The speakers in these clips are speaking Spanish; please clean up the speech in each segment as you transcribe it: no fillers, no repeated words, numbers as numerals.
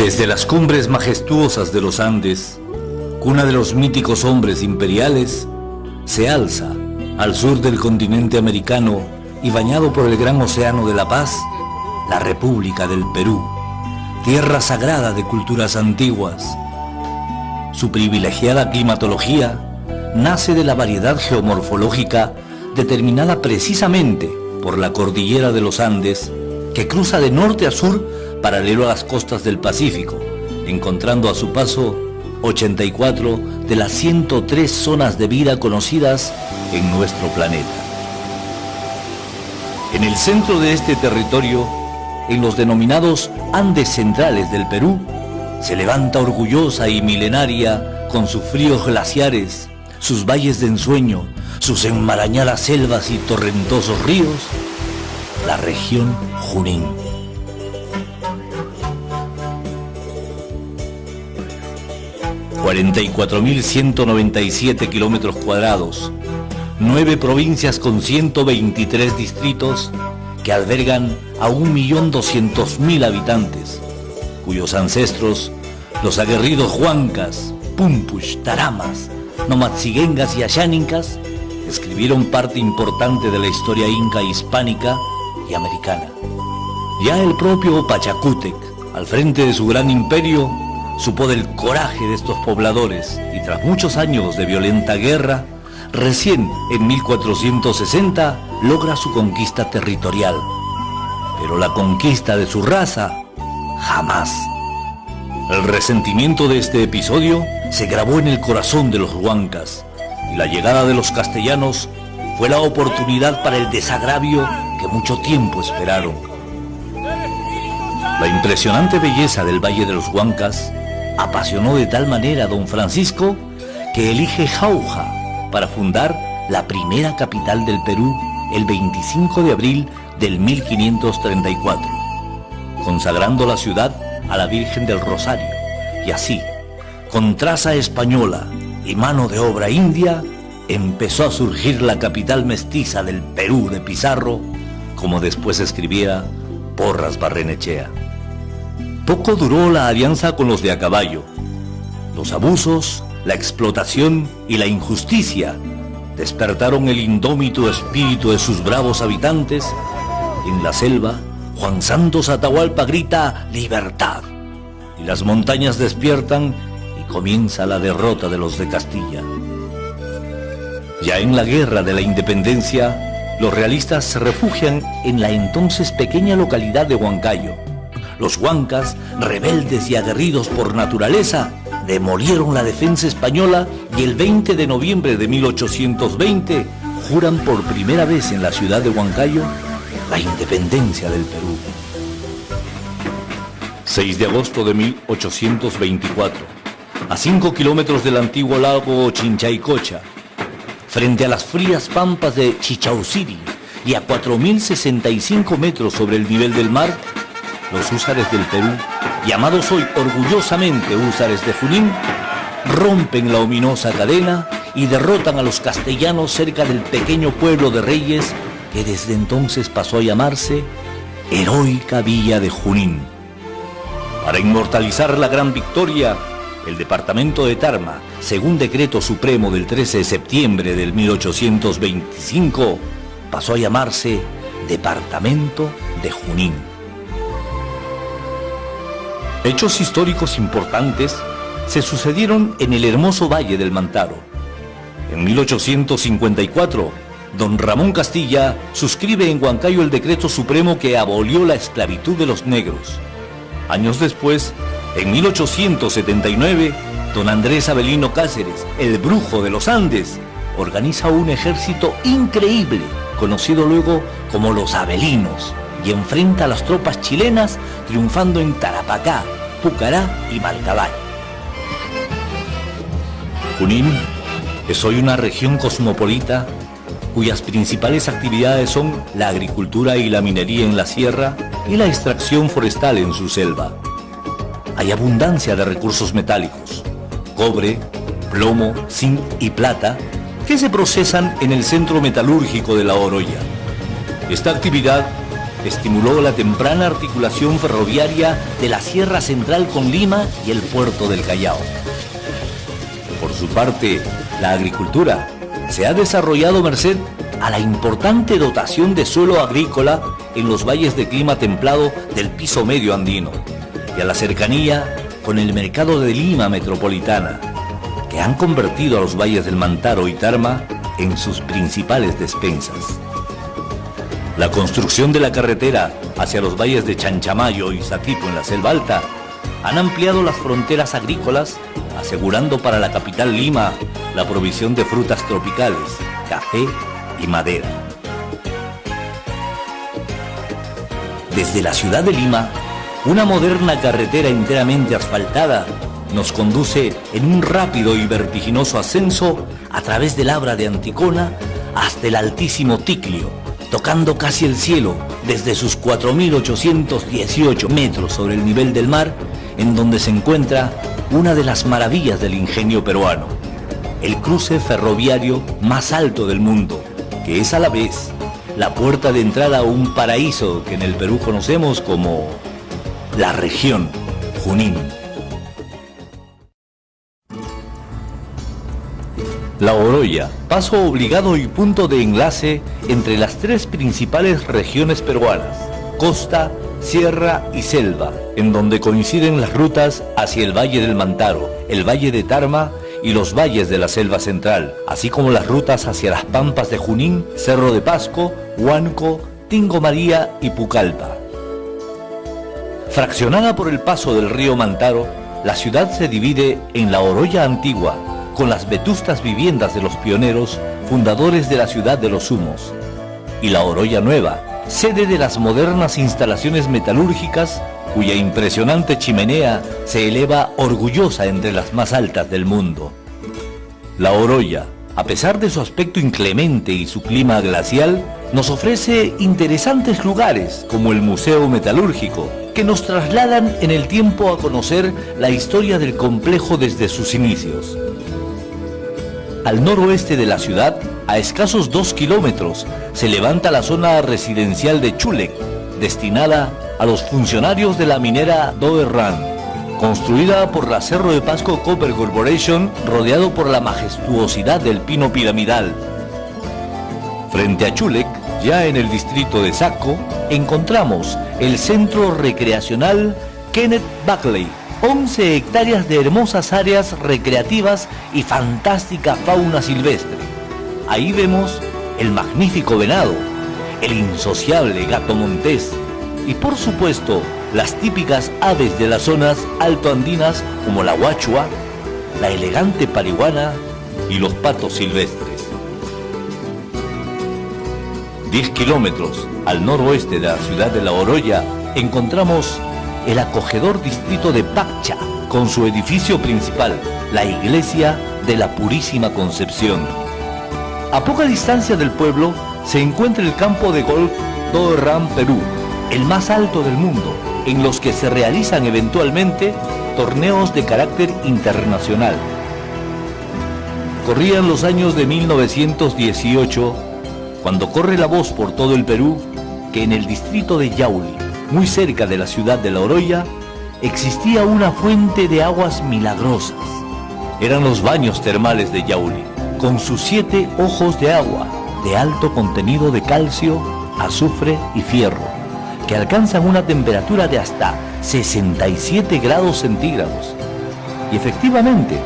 Desde las cumbres majestuosas de los Andes, cuna de los míticos hombres imperiales, se alza, al sur del continente americano y bañado por el gran océano de la paz, la República del Perú, tierra sagrada de culturas antiguas. Su privilegiada climatología nace de la variedad geomorfológica determinada precisamente por la cordillera de los Andes, que cruza de norte a sur paralelo a las costas del Pacífico, encontrando a su paso 84 de las 103 zonas de vida conocidas en nuestro planeta. En el centro de este territorio, en los denominados Andes centrales del Perú, se levanta orgullosa y milenaria, con sus fríos glaciares, sus valles de ensueño, sus enmarañadas selvas y torrentosos ríos, la región Junín. ...44.197 kilómetros cuadrados, 9 provincias con 123 distritos que albergan a 1.200.000 habitantes, cuyos ancestros, los aguerridos huancas, pumpush, taramas, nomatziguengas y ayánicas, escribieron parte importante de la historia inca hispánica y americana. Ya el propio Pachacútec, al frente de su gran imperio, supo del coraje de estos pobladores y tras muchos años de violenta guerra, recién en 1460 logra su conquista territorial. Pero la conquista de su raza, jamás. El resentimiento de este episodio se grabó en el corazón de los huancas y la llegada de los castellanos fue la oportunidad para el desagravio que mucho tiempo esperaron. La impresionante belleza del Valle de los Huancas apasionó de tal manera a don Francisco que elige Jauja para fundar la primera capital del Perú el 25 de abril del 1534, consagrando la ciudad a la Virgen del Rosario, y así, con traza española y mano de obra india, empezó a surgir la capital mestiza del Perú de Pizarro, como después escribiera Porras Barrenechea. Poco duró la alianza con los de a caballo. Los abusos, la explotación y la injusticia despertaron el indómito espíritu de sus bravos habitantes. En la selva, Juan Santos Atahualpa grita ¡libertad! Y las montañas despiertan y comienza la derrota de los de Castilla. Ya en la Guerra de la Independencia, los realistas se refugian en la entonces pequeña localidad de Huancayo. Los huancas, rebeldes y aguerridos por naturaleza, demolieron la defensa española y el 20 de noviembre de 1820 juran por primera vez en la ciudad de Huancayo la independencia del Perú. 6 de agosto de 1824, a 5 kilómetros del antiguo lago Chinchaycocha, frente a las frías pampas de Chichauciri y a 4.065 metros sobre el nivel del mar, los húsares del Perú, llamados hoy orgullosamente húsares de Junín, rompen la ominosa cadena y derrotan a los castellanos cerca del pequeño pueblo de Reyes que desde entonces pasó a llamarse Heroica Villa de Junín. Para inmortalizar la gran victoria, el departamento de Tarma, según decreto supremo del 13 de septiembre del 1825, pasó a llamarse Departamento de Junín. Hechos históricos importantes se sucedieron en el hermoso Valle del Mantaro. En 1854, don Ramón Castilla suscribe en Huancayo el decreto supremo que abolió la esclavitud de los negros. Años después, en 1879, don Andrés Avelino Cáceres, el brujo de los Andes, organiza un ejército increíble, conocido luego como los Avelinos, y enfrenta a las tropas chilenas, triunfando en Tarapacá, Pucará y Malcabay. Junín es hoy una región cosmopolita cuyas principales actividades son la agricultura y la minería en la sierra y la extracción forestal en su selva. Hay abundancia de recursos metálicos, cobre, plomo, zinc y plata, que se procesan en el centro metalúrgico de La Oroya. Esta actividad estimuló la temprana articulación ferroviaria de la Sierra Central con Lima y el puerto del Callao. Por su parte, la agricultura se ha desarrollado merced a la importante dotación de suelo agrícola en los valles de clima templado del piso medio andino y a la cercanía con el mercado de Lima metropolitana, que han convertido a los valles del Mantaro y Tarma en sus principales despensas. La construcción de la carretera hacia los valles de Chanchamayo y Satipo en la Selva Alta han ampliado las fronteras agrícolas, asegurando para la capital Lima la provisión de frutas tropicales, café y madera. Desde la ciudad de Lima, una moderna carretera enteramente asfaltada nos conduce en un rápido y vertiginoso ascenso a través del Abra de Anticona hasta el altísimo Ticlio, tocando casi el cielo desde sus 4.818 metros sobre el nivel del mar, en donde se encuentra una de las maravillas del ingenio peruano, el cruce ferroviario más alto del mundo, que es a la vez la puerta de entrada a un paraíso que en el Perú conocemos como la región Junín. La Oroya, paso obligado y punto de enlace entre las tres principales regiones peruanas, costa, sierra y selva, en donde coinciden las rutas hacia el Valle del Mantaro, el Valle de Tarma y los valles de la Selva Central, así como las rutas hacia las pampas de Junín, Cerro de Pasco, Huánuco, Tingo María y Pucallpa. Fraccionada por el paso del río Mantaro, la ciudad se divide en la Oroya antigua, con las vetustas viviendas de los pioneros, fundadores de la ciudad de los Humos, y la Oroya Nueva, sede de las modernas instalaciones metalúrgicas, cuya impresionante chimenea se eleva orgullosa entre las más altas del mundo. La Oroya, a pesar de su aspecto inclemente y su clima glacial, nos ofrece interesantes lugares como el Museo Metalúrgico, que nos trasladan en el tiempo a conocer la historia del complejo desde sus inicios. Al noroeste de la ciudad, a escasos 2 kilómetros, se levanta la zona residencial de Chulec, destinada a los funcionarios de la minera Doerran, construida por la Cerro de Pasco Copper Corporation, rodeado por la majestuosidad del pino piramidal. Frente a Chulec, ya en el distrito de Saco, encontramos el centro recreacional Kenneth Buckley, 11 hectáreas de hermosas áreas recreativas y fantástica fauna silvestre. Ahí vemos el magnífico venado, el insociable gato montés y por supuesto las típicas aves de las zonas altoandinas como la guachua, la elegante parihuana y los patos silvestres. 10 kilómetros al noroeste de la ciudad de La Oroya encontramos el acogedor distrito de Paccha, con su edificio principal, la Iglesia de la Purísima Concepción. A poca distancia del pueblo se encuentra el campo de golf Doerran, Perú, el más alto del mundo, en los que se realizan eventualmente torneos de carácter internacional. Corrían los años de 1918, cuando corre la voz por todo el Perú que en el distrito de Yauli, muy cerca de la ciudad de La Oroya, existía una fuente de aguas milagrosas. Eran los baños termales de Yauli, con sus 7 ojos de agua, de alto contenido de calcio, azufre y fierro, que alcanzan una temperatura de hasta 67 grados centígrados. Y efectivamente,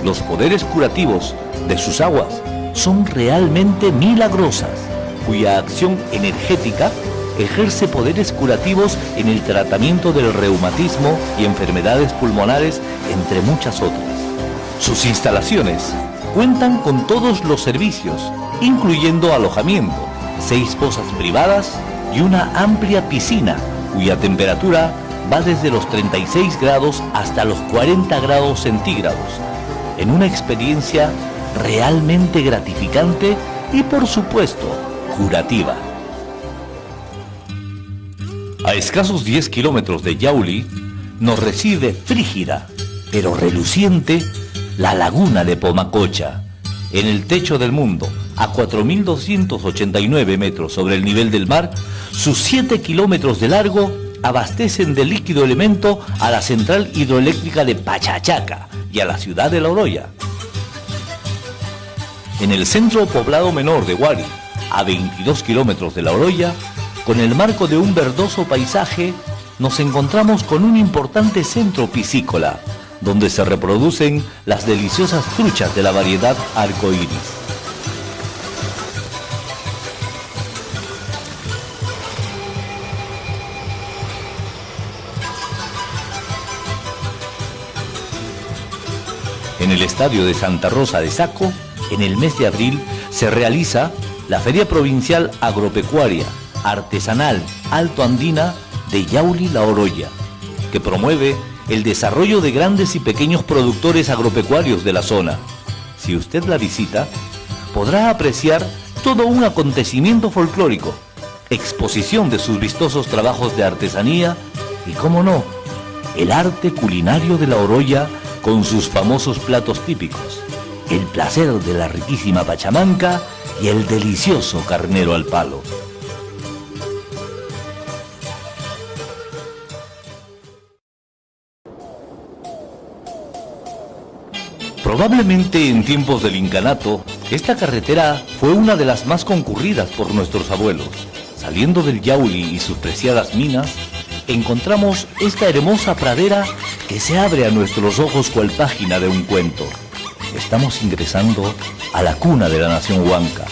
los poderes curativos de sus aguas son realmente milagrosas, cuya acción energética ejerce poderes curativos en el tratamiento del reumatismo y enfermedades pulmonares, entre muchas otras. Sus instalaciones cuentan con todos los servicios, incluyendo alojamiento, 6 pozas privadas y una amplia piscina, cuya temperatura va desde los 36 grados hasta los 40 grados centígrados, en una experiencia realmente gratificante y, por supuesto, curativa. A escasos 10 kilómetros de Yauli nos recibe frígida, pero reluciente, la laguna de Pomacocha, en el techo del mundo, a 4.289 metros sobre el nivel del mar, sus 7 kilómetros de largo abastecen de líquido elemento a la central hidroeléctrica de Pachachaca y a la ciudad de La Oroya. En el centro poblado menor de Huari, a 22 kilómetros de La Oroya, con el marco de un verdoso paisaje, nos encontramos con un importante centro piscícola, donde se reproducen las deliciosas truchas de la variedad arcoíris. En el estadio de Santa Rosa de Saco, en el mes de abril, se realiza la Feria Provincial Agropecuaria, Artesanal, Alto Andina de Yauli La Oroya, que promueve el desarrollo de grandes y pequeños productores agropecuarios de la zona. Si usted la visita, podrá apreciar todo un acontecimiento folclórico, exposición de sus vistosos trabajos de artesanía y, cómo no, el arte culinario de La Oroya con sus famosos platos típicos, el placer de la riquísima pachamanca y el delicioso carnero al palo. Probablemente en tiempos del incanato, esta carretera fue una de las más concurridas por nuestros abuelos. Saliendo del Yauli y sus preciadas minas, encontramos esta hermosa pradera que se abre a nuestros ojos cual página de un cuento. Estamos ingresando a la cuna de la nación huanca,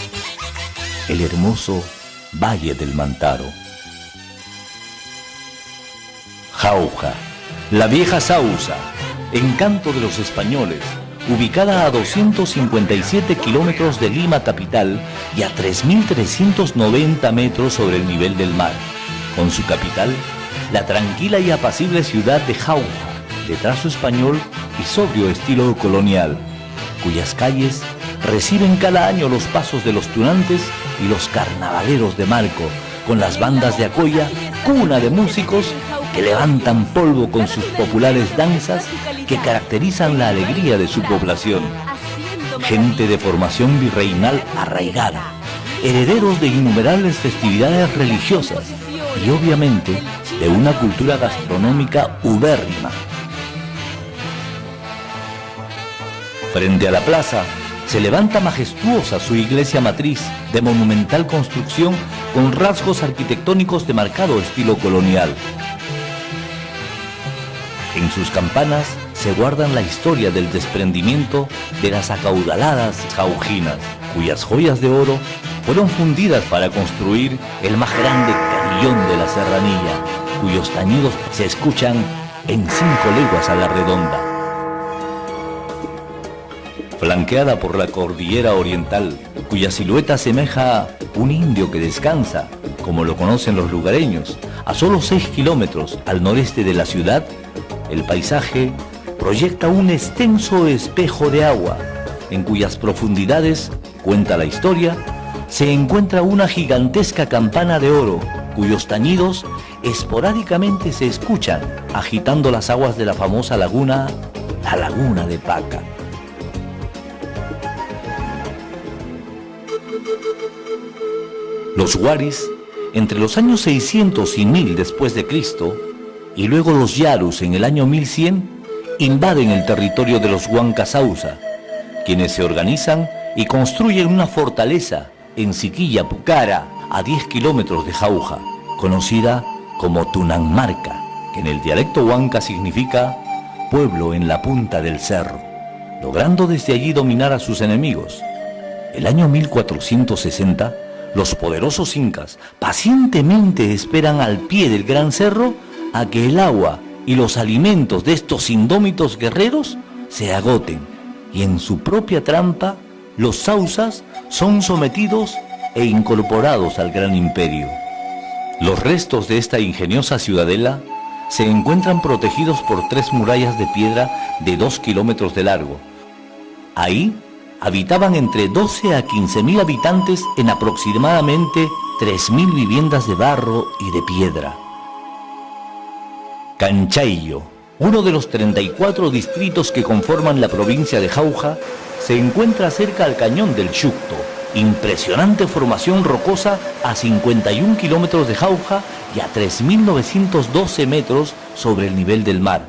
el hermoso Valle del Mantaro. Jauja, la vieja Sausa, encanto de los españoles, ubicada a 257 kilómetros de Lima capital y a 3.390 metros sobre el nivel del mar, con su capital, la tranquila y apacible ciudad de Jauja, de trazo español y sobrio estilo colonial, cuyas calles reciben cada año los pasos de los tunantes y los carnavaleros de Marco, con las bandas de Acoya, cuna de músicos que levantan polvo con sus populares danzas que caracterizan la alegría de su población. Gente de formación virreinal arraigada, herederos de innumerables festividades religiosas y obviamente de una cultura gastronómica ubérrima. Frente a la plaza se levanta majestuosa su iglesia matriz de monumental construcción con rasgos arquitectónicos de marcado estilo colonial. En sus campanas se guardan la historia del desprendimiento de las acaudaladas jaujinas, cuyas joyas de oro fueron fundidas para construir el más grande carillón de la serranía, cuyos tañidos se escuchan en 5 leguas a la redonda. Flanqueada por la cordillera oriental, cuya silueta asemeja un indio que descansa, como lo conocen los lugareños, a solo 6 kilómetros al noreste de la ciudad, el paisaje proyecta un extenso espejo de agua, en cuyas profundidades, cuenta la historia, se encuentra una gigantesca campana de oro, cuyos tañidos esporádicamente se escuchan, agitando las aguas de la famosa laguna, la Laguna de Paca. Los huaris, entre los años 600 y 1000 después de Cristo, y luego los yarus en el año 1100, invaden el territorio de los huancas Sausa, quienes se organizan y construyen una fortaleza en Siquilla Pucara, a 10 kilómetros de Jauja, conocida como Tunanmarca, que en el dialecto huanca significa pueblo en la punta del cerro, logrando desde allí dominar a sus enemigos. El año 1460, los poderosos incas pacientemente esperan al pie del gran cerro a que el agua y los alimentos de estos indómitos guerreros se agoten, y en su propia trampa los sausas son sometidos e incorporados al gran imperio. Los restos de esta ingeniosa ciudadela se encuentran protegidos por 3 murallas de piedra de 2 kilómetros de largo. Ahí habitaban entre 12 a 15.000 habitantes en aproximadamente 3.000 viviendas de barro y de piedra. Canchaillo, uno de los 34 distritos que conforman la provincia de Jauja, se encuentra cerca al cañón del Chucto, impresionante formación rocosa a 51 kilómetros de Jauja y a 3.912 metros sobre el nivel del mar.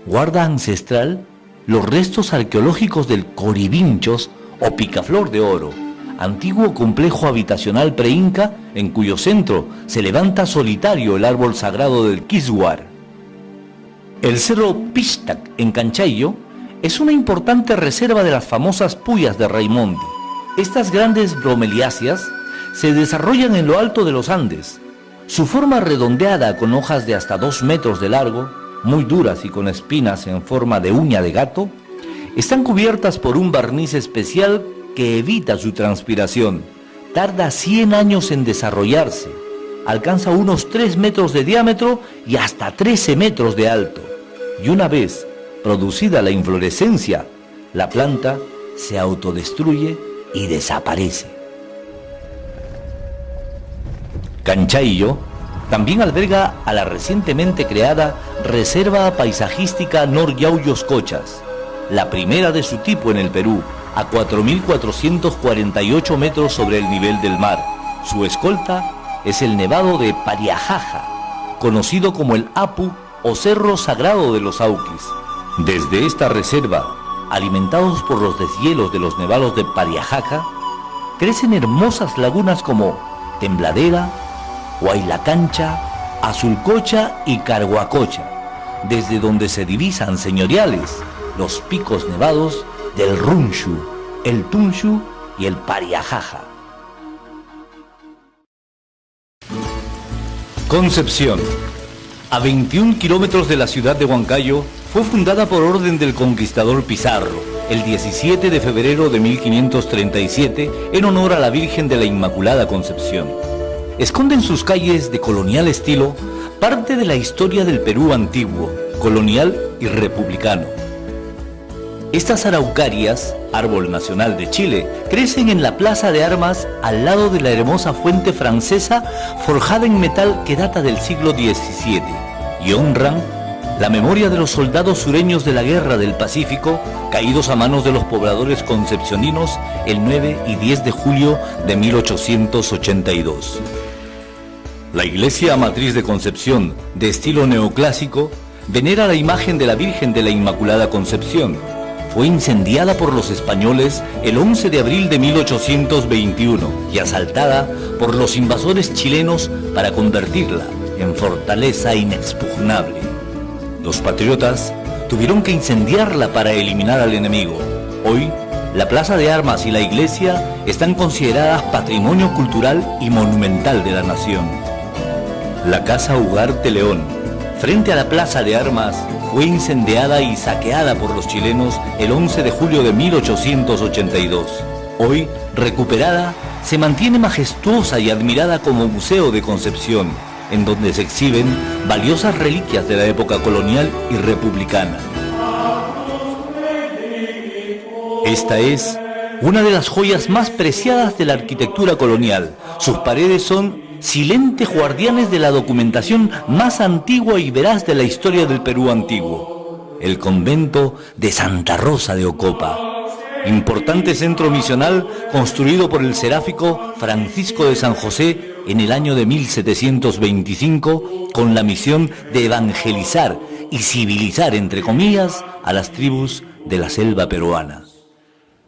Guarda ancestral los restos arqueológicos del Coribinchos o Picaflor de Oro, antiguo complejo habitacional preinca en cuyo centro se levanta solitario el árbol sagrado del Quisguar. El cerro Pixtac en Canchayllo es una importante reserva de las famosas puyas de Raimondi. Estas grandes bromeliáceas se desarrollan en lo alto de los Andes. Su forma redondeada con hojas de hasta 2 metros de largo, muy duras y con espinas en forma de uña de gato, están cubiertas por un barniz especial que evita su transpiración. Tarda 100 años en desarrollarse. Alcanza unos 3 metros de diámetro y hasta 13 metros de alto. Y una vez producida la inflorescencia, la planta se autodestruye y desaparece. Canchayllo también alberga a la recientemente creada Reserva Paisajística Nor Yauyos Cochas, la primera de su tipo en el Perú, a 4.448 metros sobre el nivel del mar. Su escolta es el Nevado de Pariajaja, conocido como el Apu o Cerro Sagrado de los Auquis. Desde esta reserva, alimentados por los deshielos de los nevados de Pariajaja, crecen hermosas lagunas como Tembladera, Huaylacancha, Azulcocha y Carhuacocha, desde donde se divisan señoriales los picos nevados del Runshu, el Tunshu y el Pariajaja. Concepción, a 21 kilómetros de la ciudad de Huancayo, fue fundada por orden del conquistador Pizarro, el 17 de febrero de 1537, en honor a la Virgen de la Inmaculada Concepción. Esconde en sus calles de colonial estilo parte de la historia del Perú antiguo, colonial y republicano. Estas araucarias, árbol nacional de Chile, crecen en la plaza de armas al lado de la hermosa fuente francesa forjada en metal que data del siglo XVII y honran la memoria de los soldados sureños de la Guerra del Pacífico caídos a manos de los pobladores concepcioninos el 9 y 10 de julio de 1882. La iglesia matriz de Concepción, de estilo neoclásico, venera la imagen de la Virgen de la Inmaculada Concepción. Fue incendiada por los españoles el 11 de abril de 1821 y asaltada por los invasores chilenos para convertirla en fortaleza inexpugnable. Los patriotas tuvieron que incendiarla para eliminar al enemigo. Hoy, la plaza de armas y la iglesia están consideradas patrimonio cultural y monumental de la nación. La casa Ugarte León, frente a la plaza de armas, fue incendiada y saqueada por los chilenos el 11 de julio de 1882. Hoy, recuperada, se mantiene majestuosa y admirada como Museo de Concepción, en donde se exhiben valiosas reliquias de la época colonial y republicana. Esta es una de las joyas más preciadas de la arquitectura colonial. Sus paredes son silentes guardianes de la documentación más antigua y veraz de la historia del Perú antiguo, el convento de Santa Rosa de Ocopa, importante centro misional construido por el seráfico Francisco de San José en el año de 1725 con la misión de evangelizar y civilizar, entre comillas, a las tribus de la selva peruana.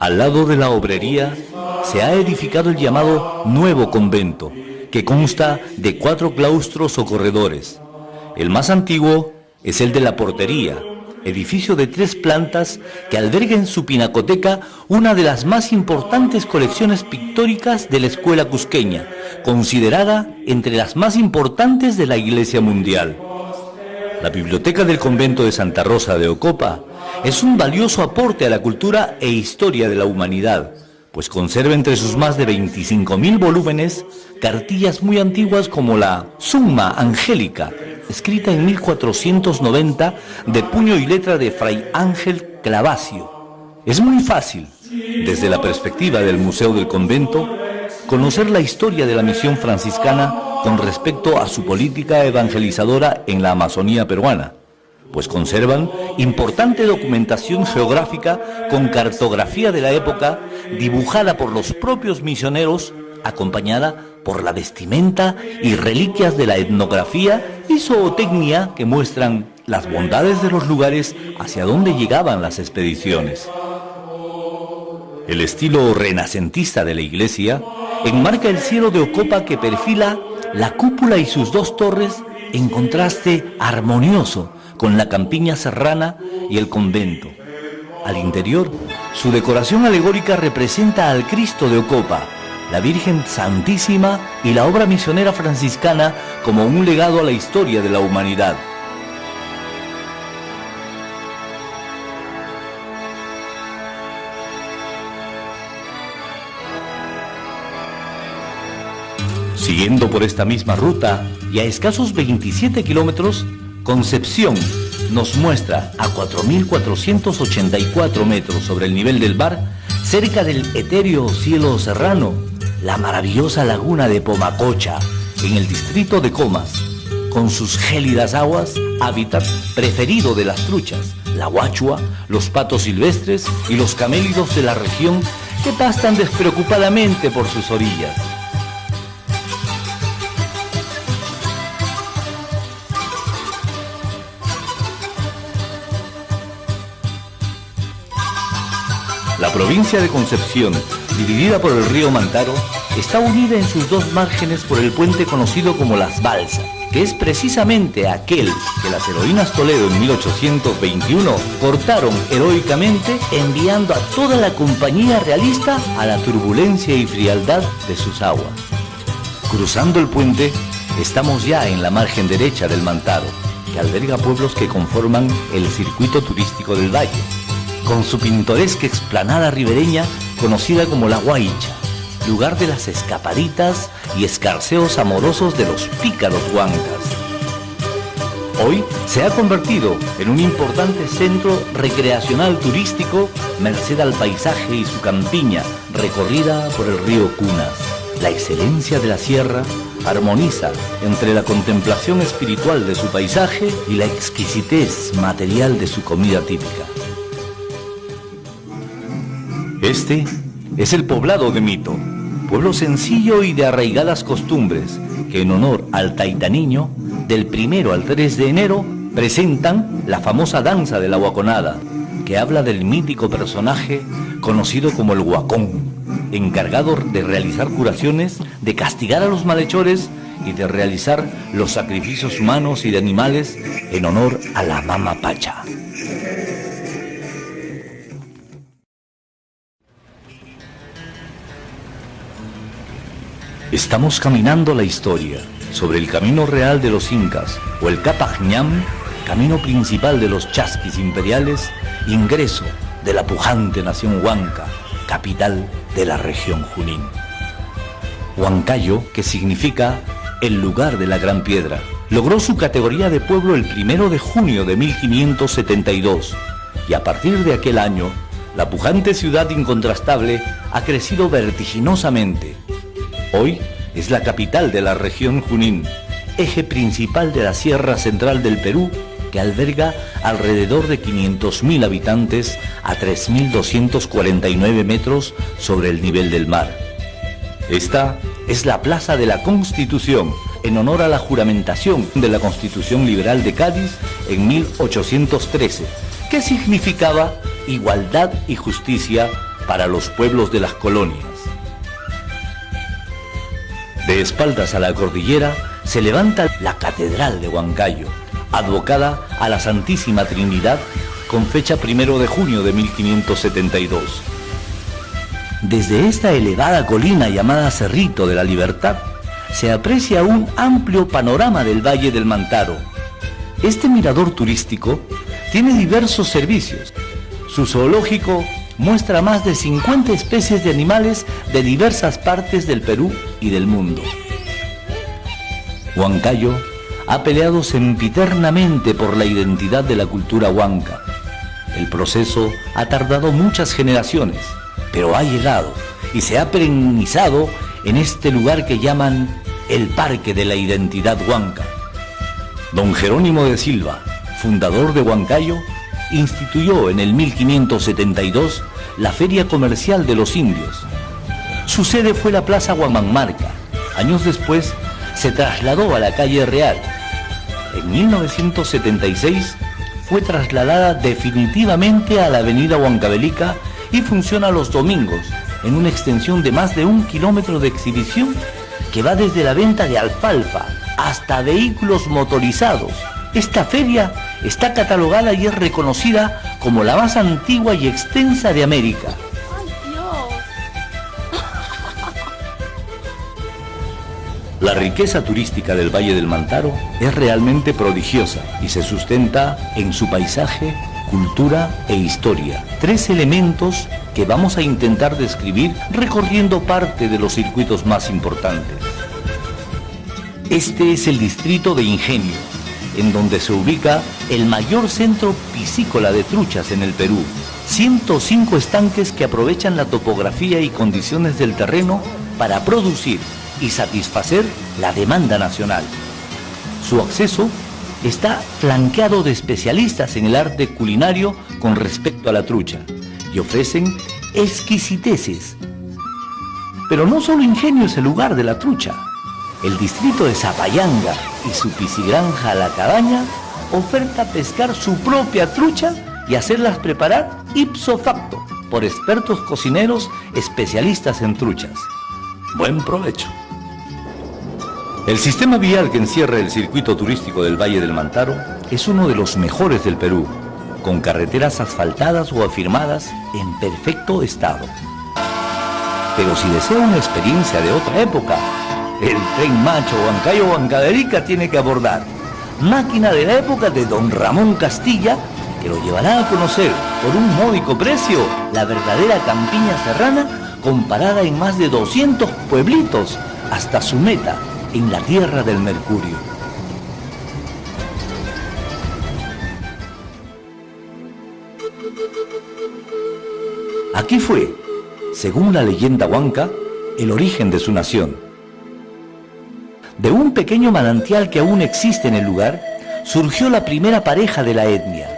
Al lado de la obrería se ha edificado el llamado Nuevo Convento, que consta de 4 claustros o corredores. El más antiguo es el de la Portería, edificio de 3 plantas que alberga en su pinacoteca una de las más importantes colecciones pictóricas de la escuela cusqueña, considerada entre las más importantes de la Iglesia mundial. La biblioteca del convento de Santa Rosa de Ocopa es un valioso aporte a la cultura e historia de la humanidad, pues conserva entre sus más de 25.000 volúmenes cartillas muy antiguas como la Summa Angélica, escrita en 1490 de puño y letra de Fray Ángel Clavacio. Es muy fácil, desde la perspectiva del Museo del Convento, conocer la historia de la misión franciscana con respecto a su política evangelizadora en la Amazonía peruana, pues conservan importante documentación geográfica con cartografía de la época, dibujada por los propios misioneros, acompañada por la vestimenta y reliquias de la etnografía y zootecnia que muestran las bondades de los lugares hacia donde llegaban las expediciones. El estilo renacentista de la iglesia enmarca el cielo de Ocopa que perfila la cúpula y sus dos torres en contraste armonioso con la campiña serrana y el convento. Al interior, su decoración alegórica representa al Cristo de Ocopa, la Virgen Santísima y la obra misionera franciscana como un legado a la historia de la humanidad. Siguiendo por esta misma ruta y a escasos 27 kilómetros, Concepción nos muestra a 4.484 metros sobre el nivel del mar, cerca del etéreo cielo serrano, la maravillosa laguna de Pomacocha, en el distrito de Comas, con sus gélidas aguas, hábitat preferido de las truchas, la guachua, los patos silvestres y los camélidos de la región que pastan despreocupadamente por sus orillas. La provincia de Concepción, dividida por el río Mantaro, está unida en sus dos márgenes por el puente conocido como Las Balsas, que es precisamente aquel que las heroínas Toledo en 1821 cortaron heroicamente, enviando a toda la compañía realista a la turbulencia y frialdad de sus aguas. Cruzando el puente, estamos ya en la margen derecha del Mantaro, que alberga pueblos que conforman el circuito turístico del valle, con su pintoresca explanada ribereña conocida como La Guaicha, lugar de las escapaditas y escarceos amorosos de los pícaros huancas. Hoy se ha convertido en un importante centro recreacional turístico merced al paisaje y su campiña recorrida por el río Cunas. La excelencia de la sierra armoniza entre la contemplación espiritual de su paisaje y la exquisitez material de su comida típica. Este es el poblado de Mito, pueblo sencillo y de arraigadas costumbres, que en honor al Taitaniño, del 1 al 3 de enero, presentan la famosa danza de la Guaconada, que habla del mítico personaje conocido como el Guacón, encargado de realizar curaciones, de castigar a los malhechores y de realizar los sacrificios humanos y de animales en honor a la Mama Pacha. Estamos caminando la historia sobre el camino real de los incas o el Capac Ñam, camino principal de los chasquis imperiales, ingreso de la pujante nación huanca, capital de la región Junín. Huancayo, que significa el lugar de la gran piedra, logró su categoría de pueblo el 1 de junio de 1572 y a partir de aquel año la pujante ciudad incontrastable ha crecido vertiginosamente. Hoy es la capital de la región Junín, eje principal de la Sierra Central del Perú, que alberga alrededor de 500.000 habitantes a 3.249 metros sobre el nivel del mar. Esta es la Plaza de la Constitución, en honor a la juramentación de la Constitución Liberal de Cádiz en 1813, que significaba igualdad y justicia para los pueblos de las colonias. De espaldas a la cordillera se levanta la Catedral de Huancayo, advocada a la Santísima Trinidad con fecha 1 de junio de 1572. Desde esta elevada colina llamada Cerrito de la Libertad se aprecia un amplio panorama del Valle del Mantaro. Este mirador turístico tiene diversos servicios. Su zoológico muestra más de 50 especies de animales de diversas partes del Perú y del mundo. Huancayo ha peleado sempiternamente por la identidad de la cultura huanca. El proceso ha tardado muchas generaciones, pero ha llegado y se ha perennizado en este lugar que llaman el Parque de la Identidad Huanca. Don Jerónimo de Silva, fundador de Huancayo, instituyó en el 1572 la Feria Comercial de los Indios. Su sede fue la Plaza Huamanmarca. Años después se trasladó a la Calle Real. En 1976 fue trasladada definitivamente a la Avenida Huancavelica y funciona los domingos en una extensión de más de 1 kilómetro de exhibición que va desde la venta de alfalfa hasta vehículos motorizados. Esta feria está catalogada y es reconocida como la más antigua y extensa de América. ¡Ay, Dios! La riqueza turística del Valle del Mantaro es realmente prodigiosa y se sustenta en su paisaje, cultura e historia. 3 elementos que vamos a intentar describir recorriendo parte de los circuitos más importantes. Este es el distrito de Ingenio, en donde se ubica el mayor centro piscícola de truchas en el Perú. 105 estanques que aprovechan la topografía y condiciones del terreno para producir y satisfacer la demanda nacional. Su acceso está flanqueado de especialistas en el arte culinario con respecto a la trucha y ofrecen exquisiteces. Pero no solo Ingenio es el lugar de la trucha. El distrito de Zapayanga y su piscigranja La Cabaña oferta pescar su propia trucha y hacerlas preparar ipso facto por expertos cocineros especialistas en truchas. Buen provecho. El sistema vial que encierra el circuito turístico del Valle del Mantaro es uno de los mejores del Perú, con carreteras asfaltadas o afirmadas en perfecto estado. Pero si desea una experiencia de otra época, el tren macho Huancayo-Huancavelica tiene que abordar. Máquina de la época de Don Ramón Castilla, que lo llevará a conocer por un módico precio la verdadera campiña serrana, comparada en más de 200 pueblitos hasta su meta, en la Tierra del Mercurio. Aquí fue, según la leyenda huanca, el origen de su nación. De un pequeño manantial que aún existe en el lugar, surgió la primera pareja de la etnia.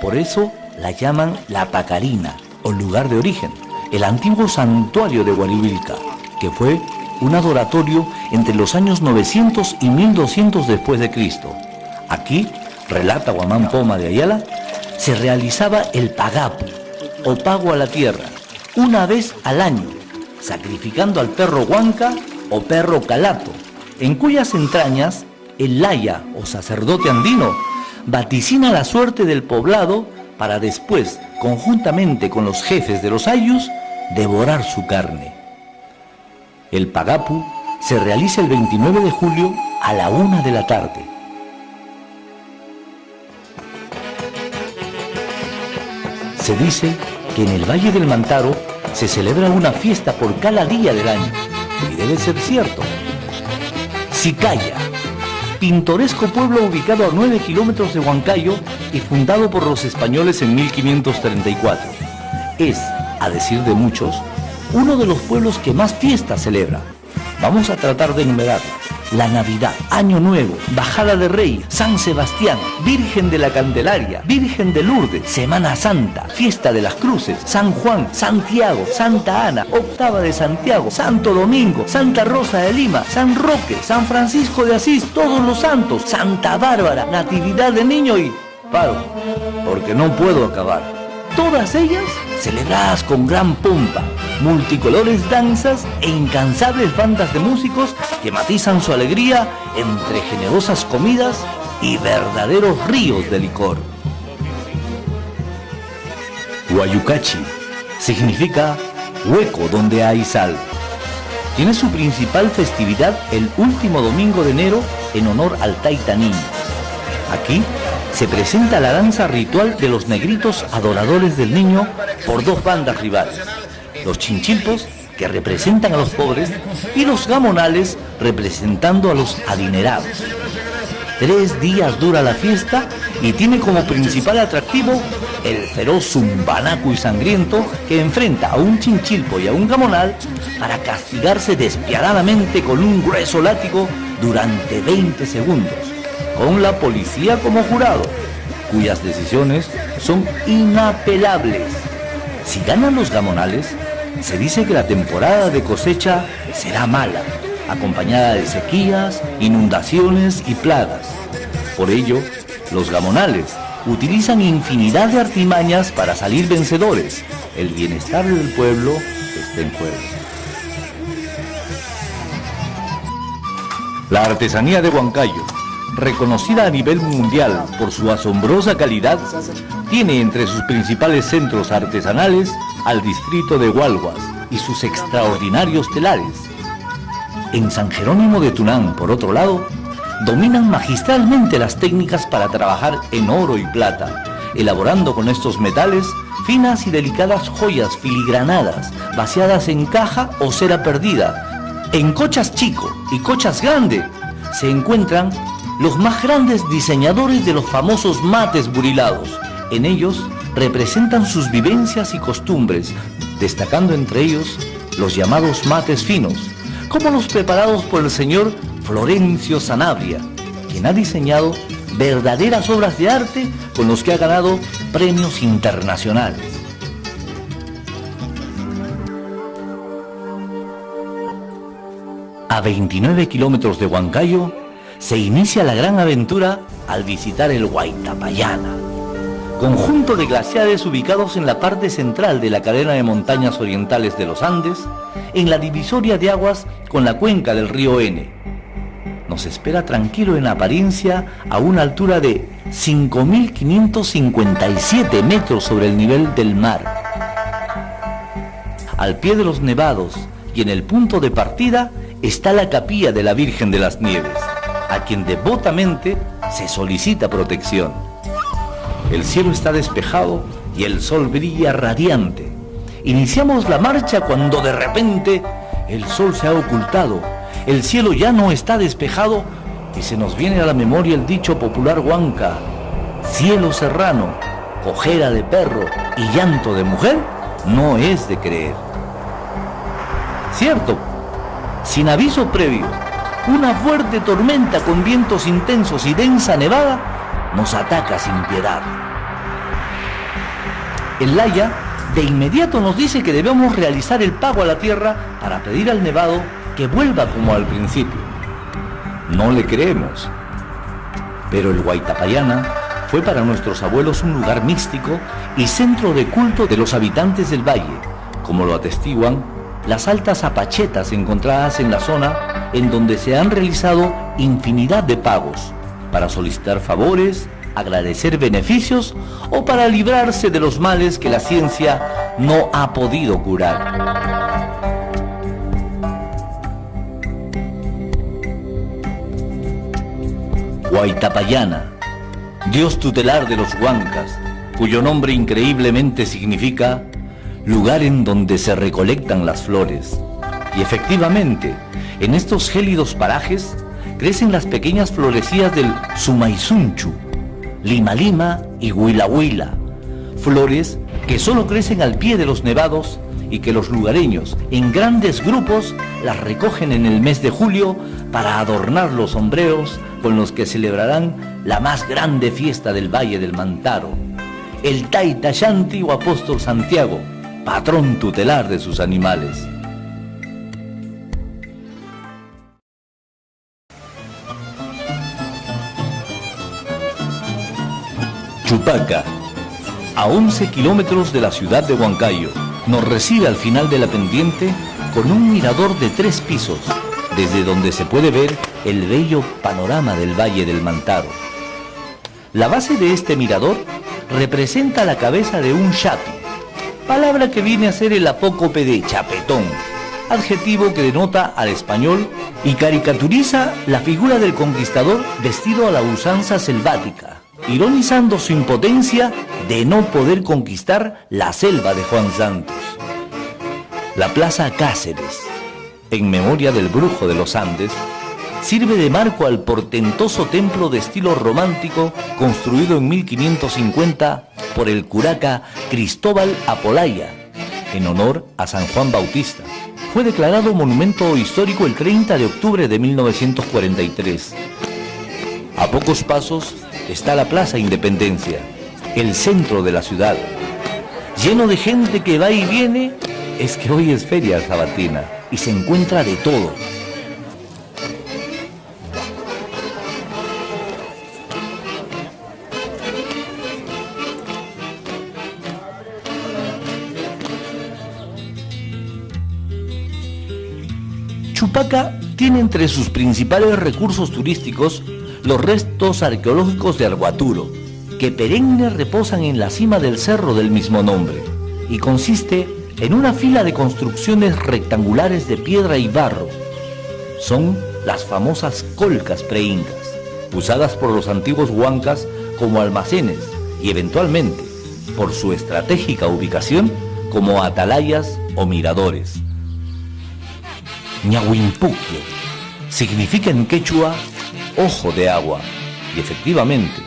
Por eso la llaman la Pacarina, o lugar de origen, el antiguo santuario de Hualivilca, que fue un adoratorio entre los años 900 y 1200 después de Cristo. Aquí, relata Guamán Poma de Ayala, se realizaba el pagapu, o pago a la tierra, una vez al año, sacrificando al perro huanca o perro calato, en cuyas entrañas el laya o sacerdote andino vaticina la suerte del poblado para después, conjuntamente con los jefes de los ayllus, devorar su carne. El pagapu se realiza el 29 de julio a la 1 de la tarde. Se dice que en el Valle del Mantaro se celebra una fiesta por cada día del año, y debe ser cierto. Sicaya, pintoresco pueblo ubicado a 9 kilómetros de Huancayo y fundado por los españoles en 1534. Es, a decir de muchos, uno de los pueblos que más fiestas celebra. Vamos a tratar de enumerarlas. La Navidad, Año Nuevo, Bajada de Reyes, San Sebastián, Virgen de la Candelaria, Virgen de Lourdes, Semana Santa, Fiesta de las Cruces, San Juan, Santiago, Santa Ana, Octava de Santiago, Santo Domingo, Santa Rosa de Lima, San Roque, San Francisco de Asís, Todos los Santos, Santa Bárbara, Natividad de Niño y... paro, porque no puedo acabar. Todas ellas celebradas con gran pompa, multicolores danzas e incansables bandas de músicos que matizan su alegría entre generosas comidas y verdaderos ríos de licor. Huayucachi significa hueco donde hay sal. Tiene su principal festividad el último domingo de enero en honor al Taita Niño. Aquí se presenta la danza ritual de los negritos adoradores del niño por 2 bandas rivales, los chinchilpos, que representan a los pobres, y los gamonales, representando a los adinerados. 3 días dura la fiesta y tiene como principal atractivo el feroz zumbanaco y sangriento que enfrenta a un chinchilpo y a un gamonal para castigarse despiadadamente con un grueso látigo durante 20 segundos. Con la policía como jurado. cuyas decisiones son inapelables. Si ganan los gamonales, se dice que la temporada de cosecha será mala, acompañada de sequías, inundaciones y plagas. Por ello, los gamonales utilizan infinidad de artimañas para salir vencedores. El bienestar del pueblo está en juego. La artesanía de Huancayo, reconocida a nivel mundial por su asombrosa calidad, tiene entre sus principales centros artesanales al distrito de Hualguas y sus extraordinarios telares. En San Jerónimo de Tunán, por otro lado, dominan magistralmente las técnicas para trabajar en oro y plata, elaborando con estos metales finas y delicadas joyas filigranadas, vaciadas en caja o cera perdida. En Cochas Chico y Cochas Grande se encuentran los más grandes diseñadores de los famosos mates burilados. En ellos representan sus vivencias y costumbres, destacando entre ellos los llamados mates finos, como los preparados por el señor Florencio Sanabria, quien ha diseñado verdaderas obras de arte con los que ha ganado premios internacionales. A 29 kilómetros de Huancayo se inicia la gran aventura al visitar el Huaytapallana, conjunto de glaciares ubicados en la parte central de la cadena de montañas orientales de los Andes, en la divisoria de aguas con la cuenca del río N. Nos espera tranquilo en apariencia a una altura de 5.557 metros sobre el nivel del mar. Al pie de los nevados y en el punto de partida está la capilla de la Virgen de las Nieves, a quien devotamente se solicita protección. El cielo está despejado y el sol brilla radiante. Iniciamos la marcha cuando de repente el sol se ha ocultado, el cielo ya no está despejado y se nos viene a la memoria el dicho popular huanca: cielo serrano, cojera de perro y llanto de mujer no es de creer. Cierto, sin aviso previo, una fuerte tormenta con vientos intensos y densa nevada nos ataca sin piedad. El Laya de inmediato nos dice que debemos realizar el pago a la tierra para pedir al nevado que vuelva como al principio. No le creemos, pero el Huaytapallana fue para nuestros abuelos un lugar místico y centro de culto de los habitantes del valle, como lo atestiguan las altas apachetas encontradas en la zona, en donde se han realizado infinidad de pagos para solicitar favores, agradecer beneficios o para librarse de los males que la ciencia no ha podido curar. Huaytapallana, dios tutelar de los huancas, cuyo nombre increíblemente significa lugar en donde se recolectan las flores. Y efectivamente, en estos gélidos parajes crecen las pequeñas florecillas del Sumaizunchu, Lima Lima y Huila Huila, flores que solo crecen al pie de los nevados y que los lugareños en grandes grupos las recogen en el mes de julio para adornar los sombreros con los que celebrarán la más grande fiesta del Valle del Mantaro, el Taytayanti o Apóstol Santiago, patrón tutelar de sus animales. Chupaca, a 11 kilómetros de la ciudad de Huancayo, nos recibe al final de la pendiente con un mirador de 3 pisos, desde donde se puede ver el bello panorama del Valle del Mantaro. La base de este mirador representa la cabeza de un chapi, palabra que viene a ser el apócope de chapetón, adjetivo que denota al español y caricaturiza la figura del conquistador vestido a la usanza selvática, ironizando su impotencia de no poder conquistar la selva de Juan Santos. La Plaza Cáceres, en memoria del brujo de los Andes, sirve de marco al portentoso templo de estilo romántico construido en 1550 por el curaca Cristóbal Apolaya, en honor a San Juan Bautista. Fue declarado monumento histórico el 30 de octubre de 1943. A pocos pasos está la Plaza Independencia, el centro de la ciudad, lleno de gente que va y viene. Es que hoy es feria sabatina y se encuentra de todo. Chupaca tiene entre sus principales recursos turísticos los restos arqueológicos de Arguaturo, que perennes reposan en la cima del cerro del mismo nombre, y consiste en una fila de construcciones rectangulares de piedra y barro. Son las famosas colcas preincas, usadas por los antiguos huancas como almacenes y eventualmente, por su estratégica ubicación, como atalayas o miradores. Ñahuimpuquio significa en quechua ojo de agua, y efectivamente,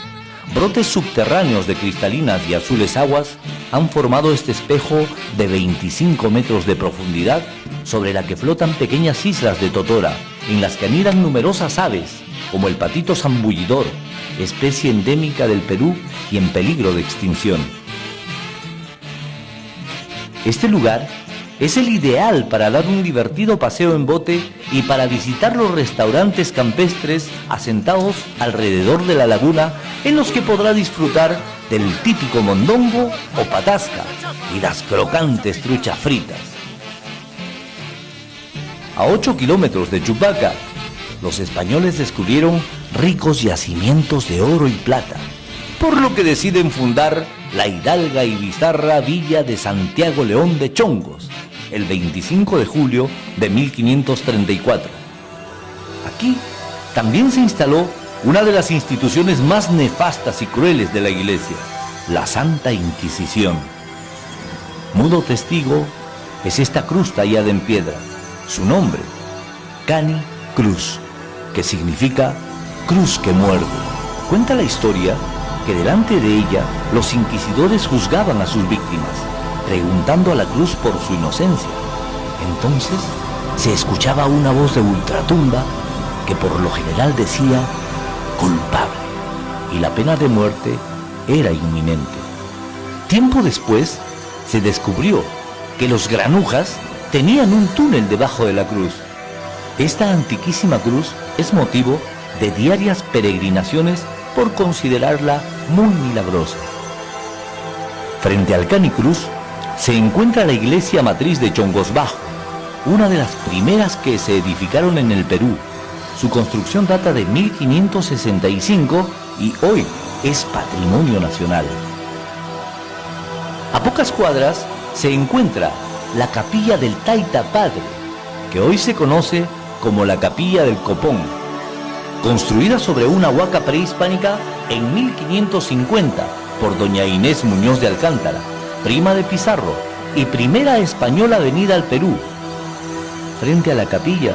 brotes subterráneos de cristalinas y azules aguas han formado este espejo de 25 metros de profundidad sobre la que flotan pequeñas islas de totora, en las que anidan numerosas aves, como el patito zambullidor, especie endémica del Perú y en peligro de extinción. Este lugar es el ideal para dar un divertido paseo en bote y para visitar los restaurantes campestres asentados alrededor de la laguna, en los que podrá disfrutar del típico mondongo o patasca y las crocantes truchas fritas. A 8 kilómetros de Chupaca, los españoles descubrieron ricos yacimientos de oro y plata, por lo que deciden fundar la hidalga y bizarra villa de Santiago León de Chongos, el 25 de julio de 1534. Aquí también se instaló una de las instituciones más nefastas y crueles de la Iglesia, la Santa Inquisición. Mudo testigo es esta cruz tallada en piedra. Su nombre, Cani Cruz, que significa cruz que muerde. Cuenta la historia que delante de ella los inquisidores juzgaban a sus víctimas, preguntando a la cruz por su inocencia. Entonces se escuchaba una voz de ultratumba que por lo general decía culpable, y la pena de muerte era inminente. Tiempo después se descubrió que los granujas tenían un túnel debajo de la cruz. Esta antiquísima cruz es motivo de diarias peregrinaciones por considerarla muy milagrosa. Frente al Canicruz se encuentra la iglesia matriz de Chongos Bajo, una de las primeras que se edificaron en el Perú. Su construcción data de 1565 y hoy es patrimonio nacional. A pocas cuadras se encuentra la capilla del Taita Padre, que hoy se conoce como la Capilla del Copón, construida sobre una huaca prehispánica en 1550 por doña Inés Muñoz de Alcántara, prima de Pizarro y primera española venida al Perú. Frente a la capilla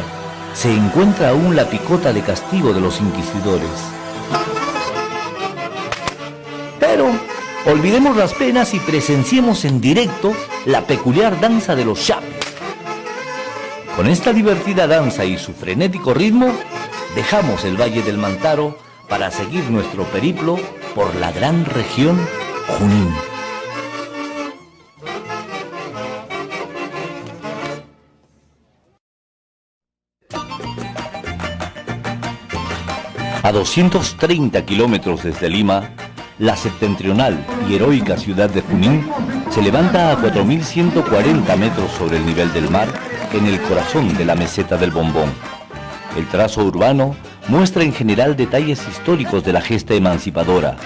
se encuentra aún la picota de castigo de los inquisidores. Pero olvidemos las penas y presenciemos en directo la peculiar danza de los chapes. Con esta divertida danza y su frenético ritmo, dejamos el Valle del Mantaro para seguir nuestro periplo por la gran región Junín. A 230 kilómetros desde Lima, la septentrional y heroica ciudad de Junín se levanta a 4.140 metros sobre el nivel del mar, en el corazón de la meseta del Bombón. El trazo urbano muestra en general detalles históricos de la gesta emancipadora.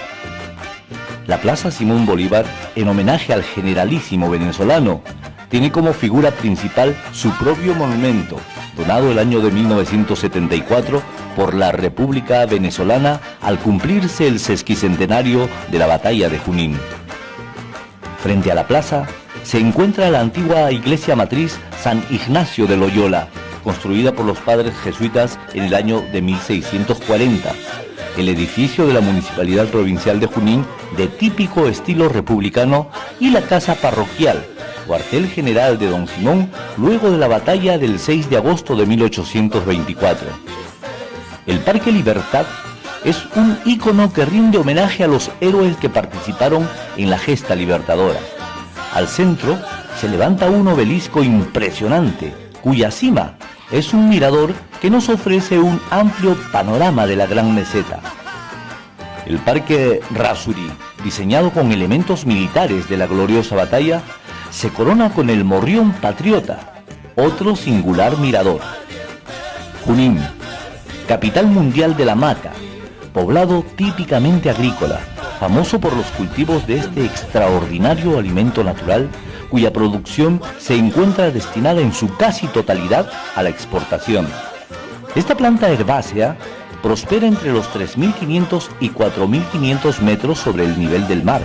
La Plaza Simón Bolívar, en homenaje al generalísimo venezolano, tiene como figura principal su propio monumento, donado el año de 1974 por la República Venezolana al cumplirse el sesquicentenario de la Batalla de Junín. Frente a la plaza se encuentra la antigua iglesia matriz San Ignacio de Loyola, construida por los padres jesuitas en el año de 1640, el edificio de la Municipalidad Provincial de Junín de típico estilo republicano y la casa parroquial, cuartel general de Don Simón luego de la batalla del 6 de agosto de 1824. El Parque Libertad es un ícono que rinde homenaje a los héroes que participaron en la gesta libertadora. Al centro se levanta un obelisco impresionante, cuya cima es un mirador que nos ofrece un amplio panorama de la gran meseta. El Parque Rasturi, diseñado con elementos militares de la gloriosa batalla, se corona con el Morrión Patriota, otro singular mirador. Junín, capital mundial de la maca, poblado típicamente agrícola, famoso por los cultivos de este extraordinario alimento natural, cuya producción se encuentra destinada en su casi totalidad a la exportación. Esta planta herbácea prospera entre los 3.500 y 4.500 metros sobre el nivel del mar.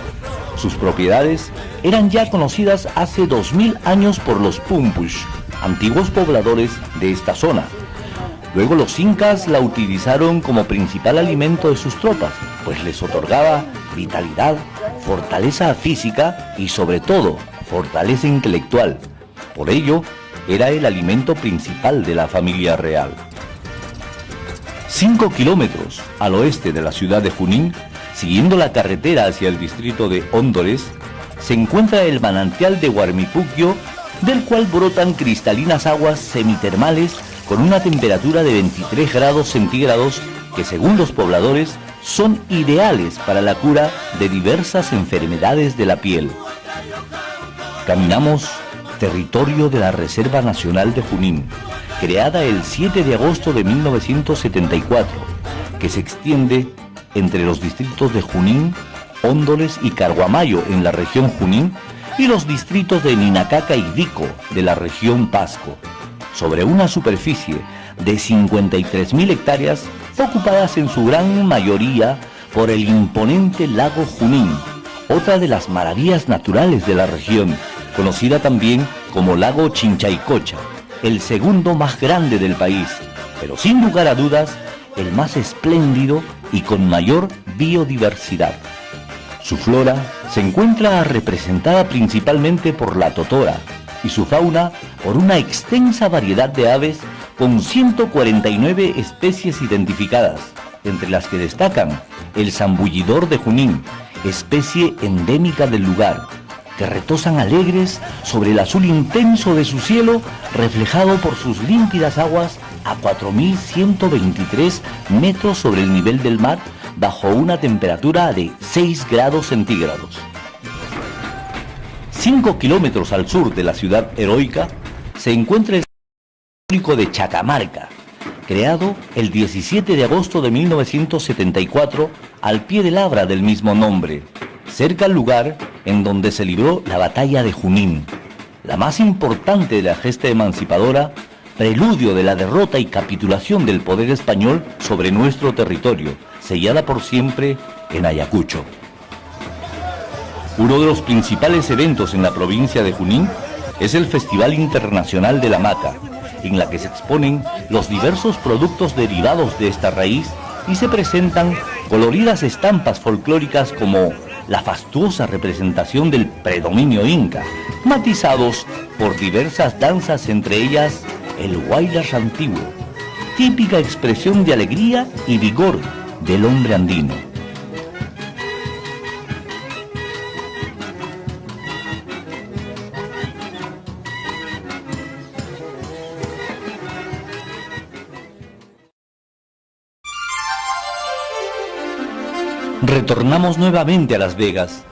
Sus propiedades eran ya conocidas hace 2.000 años por los Pumpush, antiguos pobladores de esta zona. Luego los incas la utilizaron como principal alimento de sus tropas, pues les otorgaba vitalidad, fortaleza física y sobre todo fortaleza intelectual. Por ello, era el alimento principal de la familia real. 5 kilómetros al oeste de la ciudad de Junín, siguiendo la carretera hacia el distrito de Hóndores, se encuentra el manantial de Huarmipuquio, del cual brotan cristalinas aguas semitermales con una temperatura de 23 grados centígrados que, según los pobladores, son ideales para la cura de diversas enfermedades de la piel. Caminamos territorio de la Reserva Nacional de Junín, creada el 7 de agosto de 1974, que se extiende entre los distritos de Junín, Hóndoles y Carguamayo en la región Junín y los distritos de Ninacaca y Dico de la región Pasco, sobre una superficie de 53.000 hectáreas ocupadas en su gran mayoría por el imponente lago Junín, otra de las maravillas naturales de la región, conocida también como lago Chinchaycocha, el segundo más grande del país, pero sin lugar a dudas el más espléndido y con mayor biodiversidad. Su flora se encuentra representada principalmente por la totora y su fauna por una extensa variedad de aves con 149 especies identificadas, entre las que destacan el zambullidor de Junín, especie endémica del lugar, que retosan alegres sobre el azul intenso de su cielo, reflejado por sus límpidas aguas a 4.123 metros sobre el nivel del mar, bajo una temperatura de 6 grados centígrados. 5 kilómetros al sur de la ciudad heroica se encuentra el Centro de Chacamarca, creado el 17 de agosto de 1974 al pie del Abra del mismo nombre, cerca al lugar en donde se libró la batalla de Junín, la más importante de la gesta emancipadora, preludio de la derrota y capitulación del poder español sobre nuestro territorio, sellada por siempre en Ayacucho. Uno de los principales eventos en la provincia de Junín es el Festival Internacional de la Maca, en la que se exponen los diversos productos derivados de esta raíz y se presentan coloridas estampas folclóricas como la fastuosa representación del predominio inca, matizados por diversas danzas, entre ellas el guaylas antiguo, típica expresión de alegría y vigor del hombre andino. Retornamos nuevamente a Las Vegas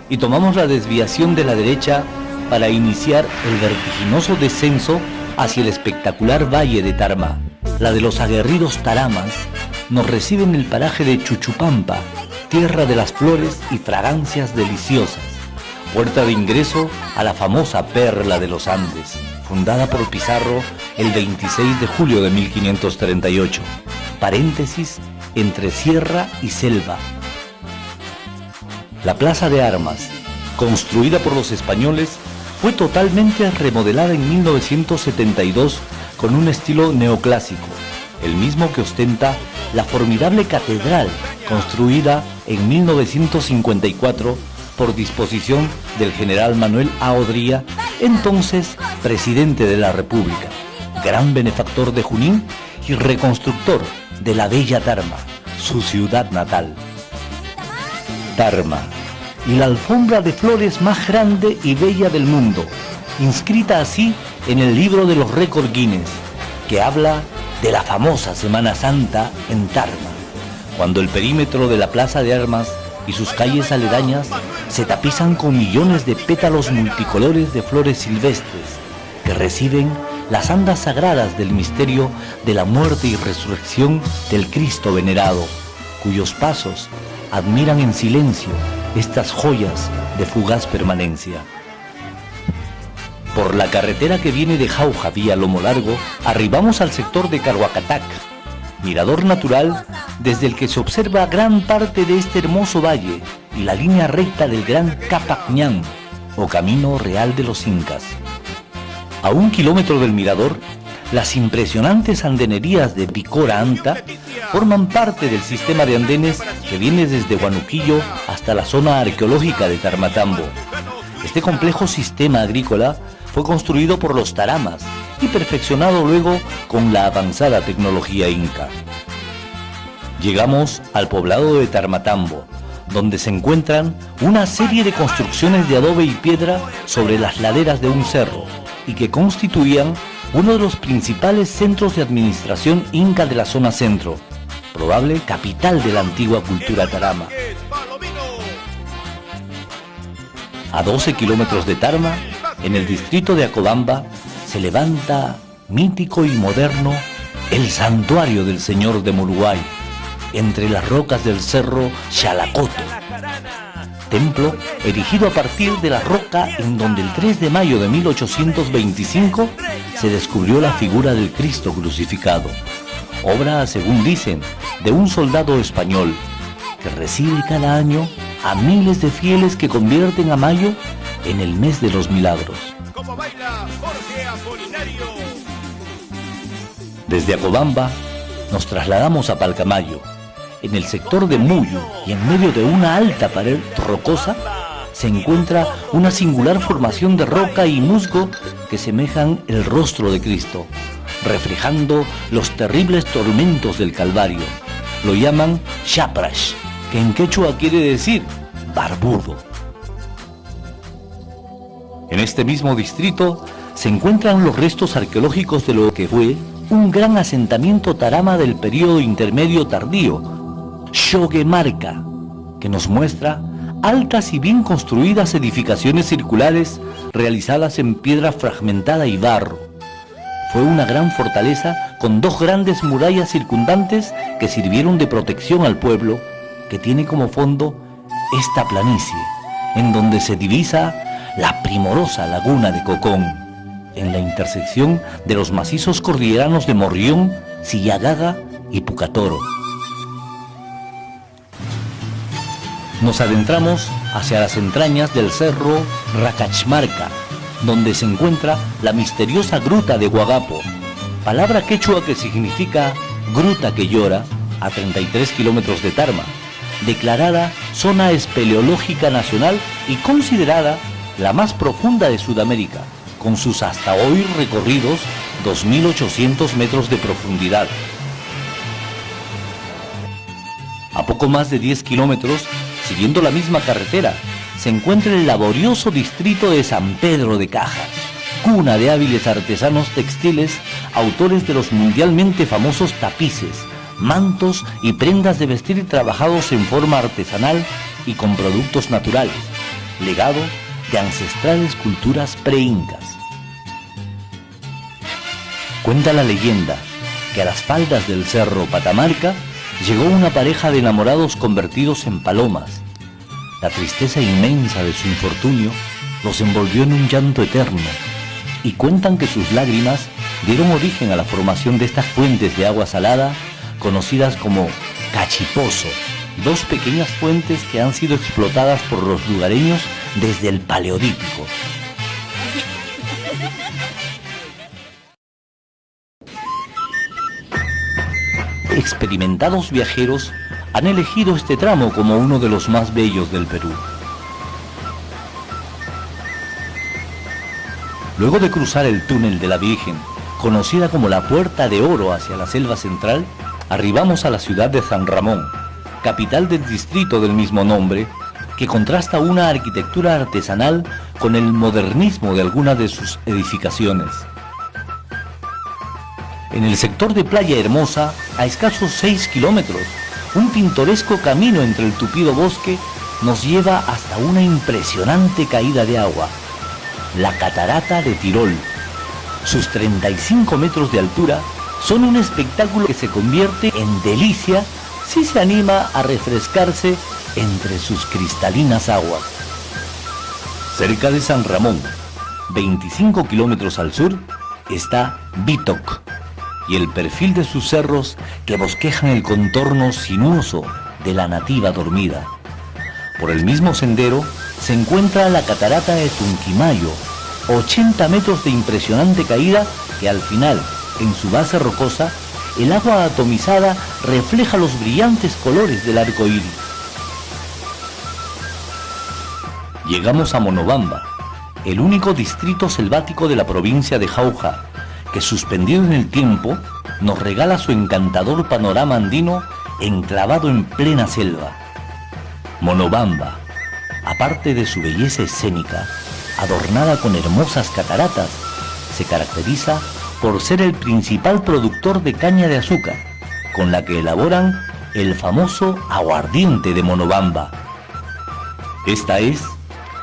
y tomamos la desviación de la derecha para iniciar el vertiginoso descenso hacia el espectacular valle de Tarma. La de los aguerridos taramas nos recibe en el paraje de Chuchupampa, tierra de las flores y fragancias deliciosas, puerta de ingreso a la famosa Perla de los Andes, fundada por Pizarro el 26 de julio de 1538, paréntesis entre sierra y selva. La Plaza de Armas, construida por los españoles, fue totalmente remodelada en 1972 con un estilo neoclásico, el mismo que ostenta la formidable catedral construida en 1954 por disposición del general Manuel A. Odría, entonces presidente de la República, gran benefactor de Junín y reconstructor de la bella Tarma, su ciudad natal. Tarma, y la alfombra de flores más grande y bella del mundo, inscrita así en el libro de los récords Guinness, que habla de la famosa Semana Santa en Tarma, cuando el perímetro de la Plaza de Armas y sus calles aledañas se tapizan con millones de pétalos multicolores de flores silvestres que reciben las andas sagradas del misterio de la muerte y resurrección del Cristo venerado, cuyos pasos admiran en silencio estas joyas de fugaz permanencia. Por la carretera que viene de Jauja vía Lomo Largo, arribamos al sector de Carhuacatac, mirador natural desde el que se observa gran parte de este hermoso valle y la línea recta del Gran Capac Ñan, o Camino Real de los Incas. A 1 kilómetro del mirador, las impresionantes andenerías de Picora Anta forman parte del sistema de andenes que viene desde Huanuquillo hasta la zona arqueológica de Tarmatambo. Este complejo sistema agrícola fue construido por los taramas y perfeccionado luego con la avanzada tecnología inca. Llegamos al poblado de Tarmatambo, donde se encuentran una serie de construcciones de adobe y piedra sobre las laderas de un cerro y que constituían uno de los principales centros de administración inca de la zona centro, probable capital de la antigua cultura tarama. A 12 kilómetros de Tarma, en el distrito de Acobamba, se levanta, mítico y moderno, el santuario del Señor de Moruay, entre las rocas del cerro Xalacoto. Templo erigido a partir de la roca en donde el 3 de mayo de 1825 se descubrió la figura del Cristo crucificado, obra, según dicen, de un soldado español que recibe cada año a miles de fieles que convierten a mayo en el mes de los milagros. Desde Acobamba nos trasladamos a Palcamayo. En el sector de Muyo y en medio de una alta pared rocosa se encuentra una singular formación de roca y musgo que semejan el rostro de Cristo, reflejando los terribles tormentos del Calvario. Lo llaman Chaprash, que en quechua quiere decir barbudo. En este mismo distrito se encuentran los restos arqueológicos de lo que fue un gran asentamiento tarama del período intermedio tardío, Xoguemarca, que nos muestra altas y bien construidas edificaciones circulares realizadas en piedra fragmentada y barro. Fue una gran fortaleza con 2 grandes murallas circundantes que sirvieron de protección al pueblo, que tiene como fondo esta planicie, en donde se divisa la primorosa laguna de Cocón, en la intersección de los macizos cordilleranos de Morrión, Sillagaga y Pucatoro. Nos adentramos hacia las entrañas del cerro Racachmarca, donde se encuentra la misteriosa gruta de Huagapo, palabra quechua que significa gruta que llora, a 33 kilómetros de Tarma, declarada zona espeleológica nacional y considerada la más profunda de Sudamérica, con sus hasta hoy recorridos 2.800 metros de profundidad. A poco más de 10 kilómetros, siguiendo la misma carretera, se encuentra el laborioso distrito de San Pedro de Cajas, cuna de hábiles artesanos textiles, autores de los mundialmente famosos tapices, mantos y prendas de vestir trabajados en forma artesanal y con productos naturales, legado de ancestrales culturas pre-incas. Cuenta la leyenda que a las faldas del cerro Patamarca llegó una pareja de enamorados convertidos en palomas. La tristeza inmensa de su infortunio los envolvió en un llanto eterno, y cuentan que sus lágrimas dieron origen a la formación de estas fuentes de agua salada conocidas como Cachipozo, 2 pequeñas fuentes que han sido explotadas por los lugareños desde el Paleolítico. Experimentados viajeros han elegido este tramo como uno de los más bellos del Perú. Luego de cruzar el túnel de la Virgen, conocida como la Puerta de Oro hacia la selva central, arribamos a la ciudad de San Ramón, capital del distrito del mismo nombre, que contrasta una arquitectura artesanal con el modernismo de algunas de sus edificaciones. En el sector de Playa Hermosa, a escasos 6 kilómetros, un pintoresco camino entre el tupido bosque nos lleva hasta una impresionante caída de agua, la Catarata de Tirol. Sus 35 metros de altura son un espectáculo que se convierte en delicia si se anima a refrescarse entre sus cristalinas aguas. Cerca de San Ramón, 25 kilómetros al sur, está Bitoc y el perfil de sus cerros que bosquejan el contorno sinuoso de la nativa dormida. Por el mismo sendero se encuentra la Catarata de Tunquimayo, 80 metros de impresionante caída que al final, en su base rocosa, el agua atomizada refleja los brillantes colores del arco iris. Llegamos a Monobamba, el único distrito selvático de la provincia de Jauja, que suspendido en el tiempo nos regala su encantador panorama andino enclavado en plena selva. Monobamba, aparte de su belleza escénica, adornada con hermosas cataratas, se caracteriza por ser el principal productor de caña de azúcar, con la que elaboran el famoso aguardiente de Monobamba. Esta es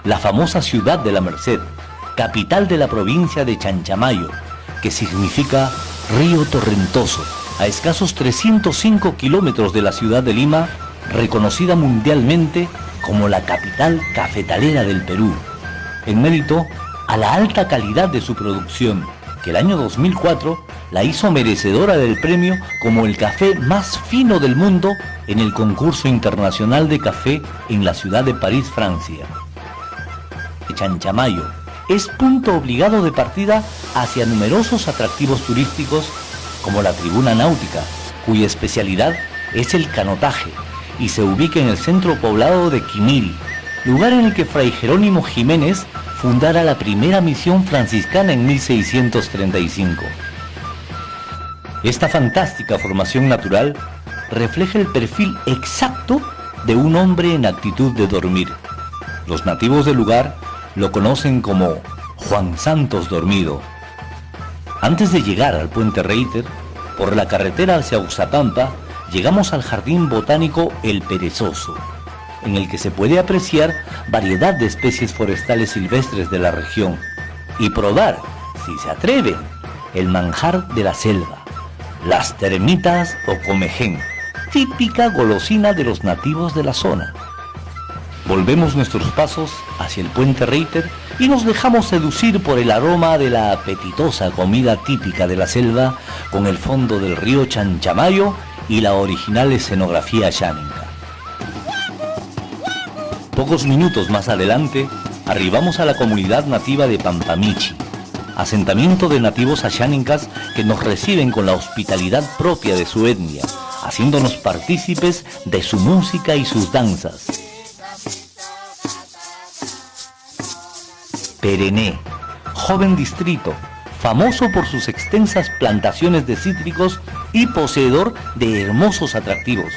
la famosa ciudad de la Merced, capital de la provincia de Chanchamayo, que significa río torrentoso, a escasos 305 kilómetros de la ciudad de Lima, reconocida mundialmente como la capital cafetalera del Perú, en mérito a la alta calidad de su producción, que el año 2004 la hizo merecedora del premio como el café más fino del mundo en el concurso internacional de café en la ciudad de París, Francia. Chanchamayo es punto obligado de partida hacia numerosos atractivos turísticos como la Tribuna Náutica, cuya especialidad es el canotaje y se ubica en el centro poblado de Quimil, lugar en el que Fray Jerónimo Jiménez fundara la primera misión franciscana en 1635. Esta fantástica formación natural refleja el perfil exacto de un hombre en actitud de dormir. Los nativos del lugar lo conocen como Juan Santos Dormido. Antes de llegar al Puente Reiter, por la carretera hacia Uxapampa, llegamos al Jardín Botánico El Perezoso, en el que se puede apreciar variedad de especies forestales silvestres de la región y probar, si se atreven, el manjar de la selva, las termitas o comején, típica golosina de los nativos de la zona. Volvemos nuestros pasos hacia el Puente Reiter y nos dejamos seducir por el aroma de la apetitosa comida típica de la selva con el fondo del río Chanchamayo y la original escenografía xáninca. Pocos minutos más adelante, arribamos a la comunidad nativa de Pampamichi, asentamiento de nativos axánicas que nos reciben con la hospitalidad propia de su etnia, haciéndonos partícipes de su música y sus danzas. Perené, joven distrito, famoso por sus extensas plantaciones de cítricos y poseedor de hermosos atractivos.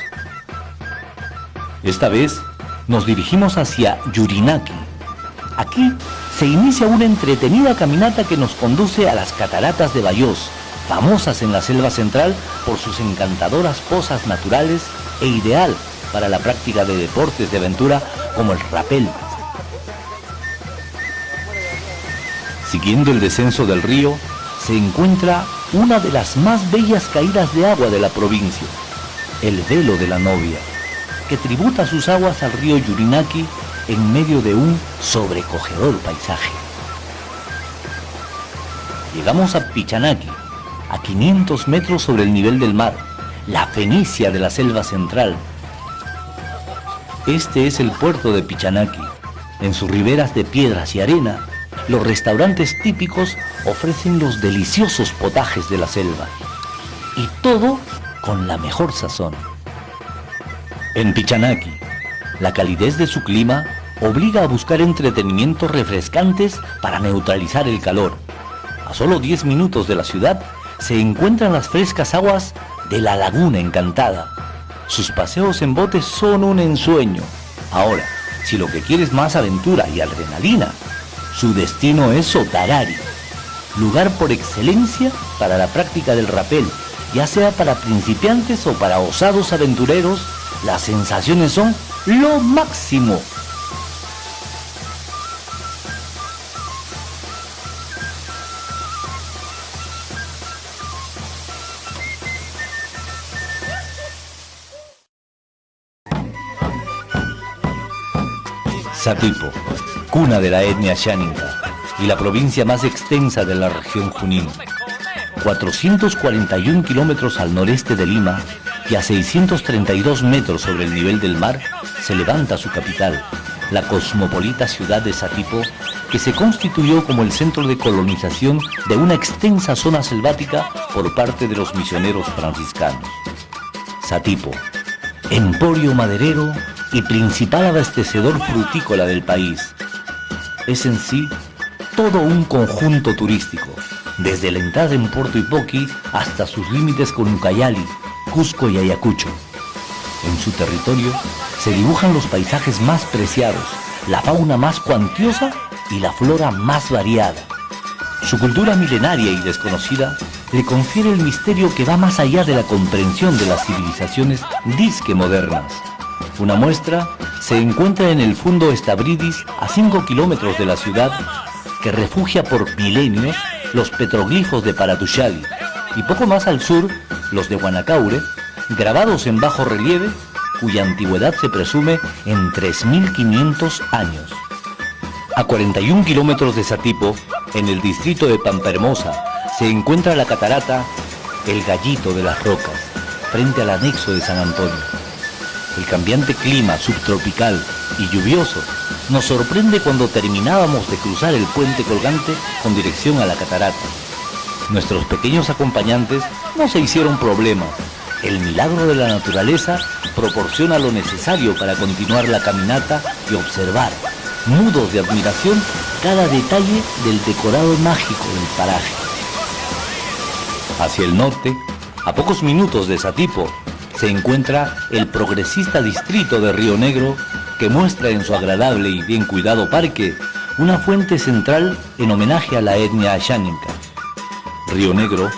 Esta vez nos dirigimos hacia Yurinaki. Aquí se inicia una entretenida caminata que nos conduce a las cataratas de Bayós, famosas en la selva central por sus encantadoras pozas naturales e ideal para la práctica de deportes de aventura como el rapel. Siguiendo el descenso del río, se encuentra una de las más bellas caídas de agua de la provincia, el Velo de la Novia, que tributa sus aguas al río Yurinaki en medio de un sobrecogedor paisaje. Llegamos a Pichanaki, a 500 metros sobre el nivel del mar, la Fenicia de la selva central. Este es el puerto de Pichanaki. En sus riberas de piedras y arena, los restaurantes típicos ofrecen los deliciosos potajes de la selva. Y todo con la mejor sazón. En Pichanaki, la calidez de su clima obliga a buscar entretenimientos refrescantes para neutralizar el calor. A solo 10 minutos de la ciudad se encuentran las frescas aguas de la Laguna Encantada. Sus paseos en botes son un ensueño. Ahora, si lo que quieres es más aventura y adrenalina, su destino es Sotarari, lugar por excelencia para la práctica del rapel, ya sea para principiantes o para osados aventureros. Las sensaciones son lo máximo. Satipo, cuna de la etnia Xáninga y la provincia más extensa de la región Junín. 441 kilómetros al noreste de Lima y a 632 metros sobre el nivel del mar se levanta su capital, la cosmopolita ciudad de Satipo, que se constituyó como el centro de colonización de una extensa zona selvática por parte de los misioneros franciscanos. Satipo, emporio maderero y principal abastecedor frutícola del país, es en sí todo un conjunto turístico, desde la entrada en Puerto Ipoqui hasta sus límites con Ucayali, Cusco y Ayacucho. En su territorio se dibujan los paisajes más preciados, la fauna más cuantiosa y la flora más variada. Su cultura milenaria y desconocida le confiere el misterio que va más allá de la comprensión de las civilizaciones disque modernas. Una muestra se encuentra en el Fundo Estabridis, a 5 kilómetros de la ciudad, que refugia por milenios los petroglifos de Paratuxali, y poco más al sur, los de Guanacaure, grabados en bajo relieve, cuya antigüedad se presume en 3.500 años. A 41 kilómetros de Satipo, en el distrito de Pampahermosa, se encuentra la catarata El Gallito de las Rocas, frente al anexo de San Antonio. El cambiante clima subtropical y lluvioso nos sorprende cuando terminábamos de cruzar el puente colgante con dirección a la catarata. Nuestros pequeños acompañantes no se hicieron problemas. El milagro de la naturaleza proporciona lo necesario para continuar la caminata y observar, mudos de admiración, cada detalle del decorado mágico del paraje. Hacia el norte, a pocos minutos de Satipo, se encuentra el progresista distrito de Río Negro, que muestra en su agradable y bien cuidado parque una fuente central en homenaje a la etnia Xáninga. Río Negro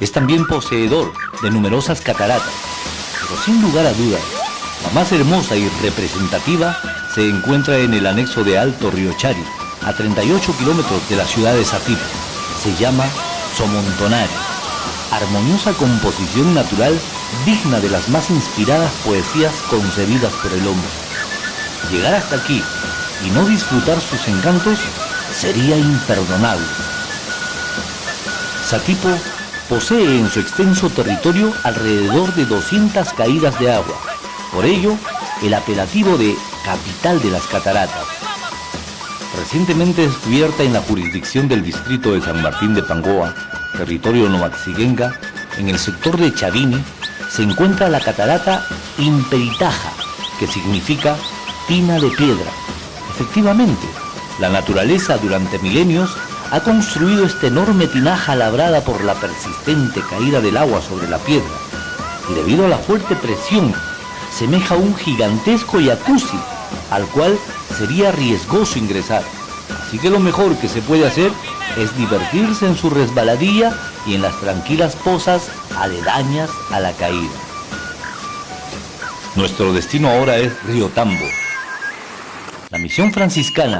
es también poseedor de numerosas cataratas, pero sin lugar a dudas, la más hermosa y representativa se encuentra en el anexo de Alto Riochari, a 38 kilómetros de la ciudad de Satipo. Se llama Somontonari, armoniosa composición natural digna de las más inspiradas poesías concebidas por el hombre. Llegar hasta aquí y no disfrutar sus encantos sería imperdonable. Satipo posee en su extenso territorio alrededor de 200 caídas de agua, por ello el apelativo de capital de las cataratas. Recientemente descubierta en la jurisdicción del distrito de San Martín de Pangoa, territorio nomaxigenga, en el sector de Chavini, se encuentra la catarata Imperitaja, que significa tina de piedra. Efectivamente, la naturaleza durante milenios ha construido esta enorme tinaja labrada por la persistente caída del agua sobre la piedra, y debido a la fuerte presión, semeja un gigantesco jacuzzi, al cual sería riesgoso ingresar. Así que lo mejor que se puede hacer es divertirse en su resbaladilla y en las tranquilas pozas aledañas a la caída. Nuestro destino ahora es Río Tambo. La misión franciscana,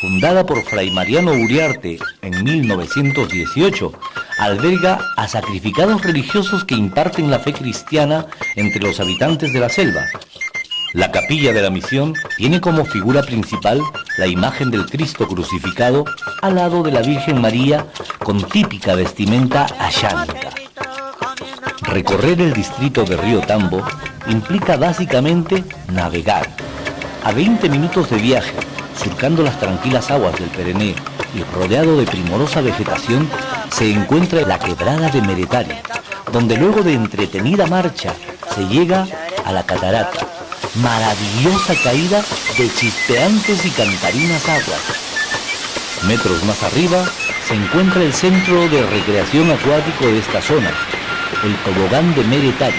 fundada por Fray Mariano Uriarte en 1918, alberga a sacrificados religiosos que imparten la fe cristiana entre los habitantes de la selva. La capilla de la misión tiene como figura principal la imagen del Cristo crucificado al lado de la Virgen María con típica vestimenta axánica. Recorrer el distrito de Río Tambo implica básicamente navegar. A 20 minutos de viaje, surcando las tranquilas aguas del Pereneo y rodeado de primorosa vegetación, se encuentra la quebrada de Meretari, donde luego de entretenida marcha se llega a la catarata, maravillosa caída de chispeantes y cantarinas aguas. Metros más arriba se encuentra el centro de recreación acuático de esta zona, el tobogán de Meretari,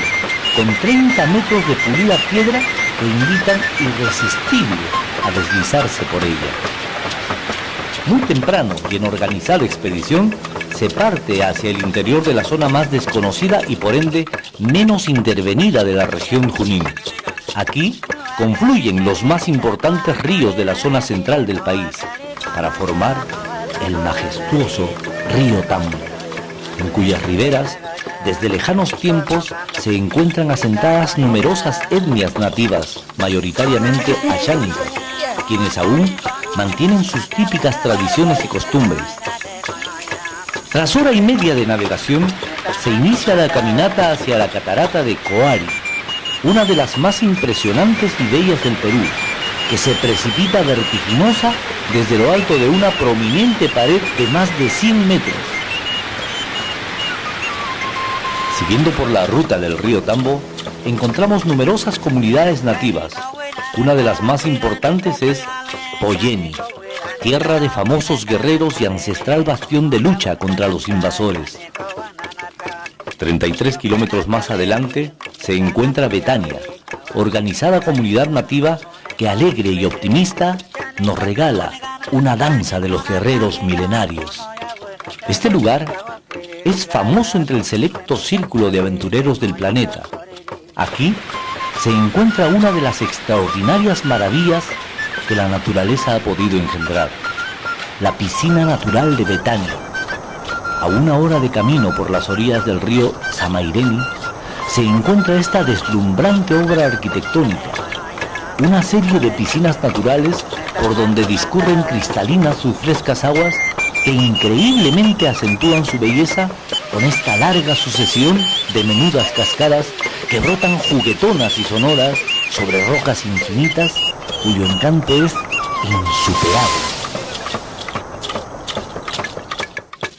con 30 metros de pulida piedra que invitan irresistible a deslizarse por ella. Muy temprano y en organizada expedición, se parte hacia el interior de la zona más desconocida y por ende menos intervenida de la región Junín. Aquí confluyen los más importantes ríos de la zona central del país para formar el majestuoso río Tambo, en cuyas riberas desde lejanos tiempos se encuentran asentadas numerosas etnias nativas, mayoritariamente ayánicas, quienes aún mantienen sus típicas tradiciones y costumbres. Tras hora y media de navegación, se inicia la caminata hacia la catarata de Coari, una de las más impresionantes y bellas del Perú, que se precipita vertiginosa desde lo alto de una prominente pared de más de 100 metros. Siguiendo por la ruta del río Tambo, encontramos numerosas comunidades nativas. Una de las más importantes es Poyeni, tierra de famosos guerreros y ancestral bastión de lucha contra los invasores. 33 kilómetros más adelante se encuentra Betania, organizada comunidad nativa que alegre y optimista nos regala una danza de los guerreros milenarios. Este lugar es famoso entre el selecto círculo de aventureros del planeta. Aquí se encuentra una de las extraordinarias maravillas que la naturaleza ha podido engendrar, la piscina natural de Betania. A 1 hora de camino por las orillas del río Samaireni se encuentra esta deslumbrante obra arquitectónica, una serie de piscinas naturales por donde discurren cristalinas sus frescas aguas que increíblemente acentúan su belleza con esta larga sucesión de menudas cascadas que brotan juguetonas y sonoras sobre rocas infinitas cuyo encanto es insuperable.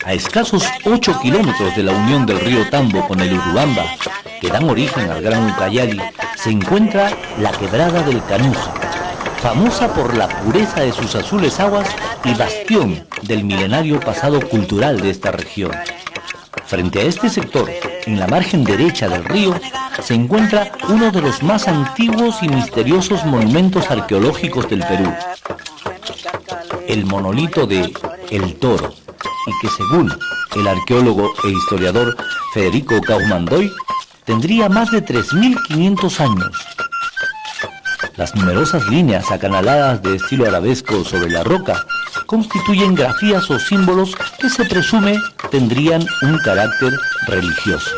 A escasos 8 kilómetros de la unión del río Tambo con el Urubamba, que dan origen al Gran Ucayali, se encuentra la Quebrada del Canuja, famosa por la pureza de sus azules aguas y bastión del milenario pasado cultural de esta región. Frente a este sector, en la margen derecha del río, se encuentra uno de los más antiguos y misteriosos monumentos arqueológicos del Perú, el monolito de El Toro, y que según el arqueólogo e historiador Federico Kaumandoy, tendría más de 3.500 años. Las numerosas líneas acanaladas de estilo arabesco sobre la roca constituyen grafías o símbolos que se presume tendrían un carácter religioso.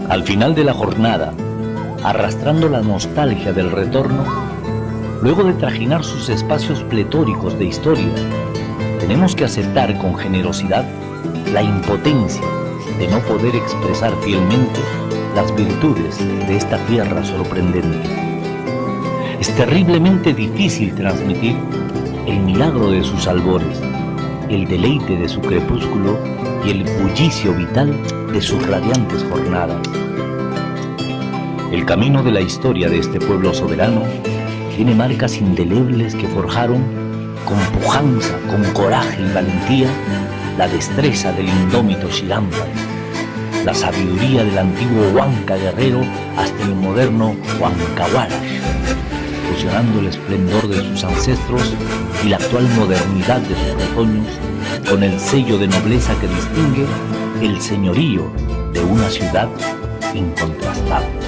Al final de la jornada, arrastrando la nostalgia del retorno, luego de trajinar sus espacios pletóricos de historia, tenemos que aceptar con generosidad la impotencia de no poder expresar fielmente las virtudes de esta tierra sorprendente. Es terriblemente difícil transmitir el milagro de sus albores, el deleite de su crepúsculo y el bullicio vital de sus radiantes jornadas. El camino de la historia de este pueblo soberano tiene marcas indelebles que forjaron con pujanza, con coraje y valentía la destreza del indómito Shiramba, la sabiduría del antiguo Huanca guerrero hasta el moderno Huancahuarash, fusionando el esplendor de sus ancestros y la actual modernidad de sus retoños con el sello de nobleza que distingue el señorío de una ciudad incontrastable.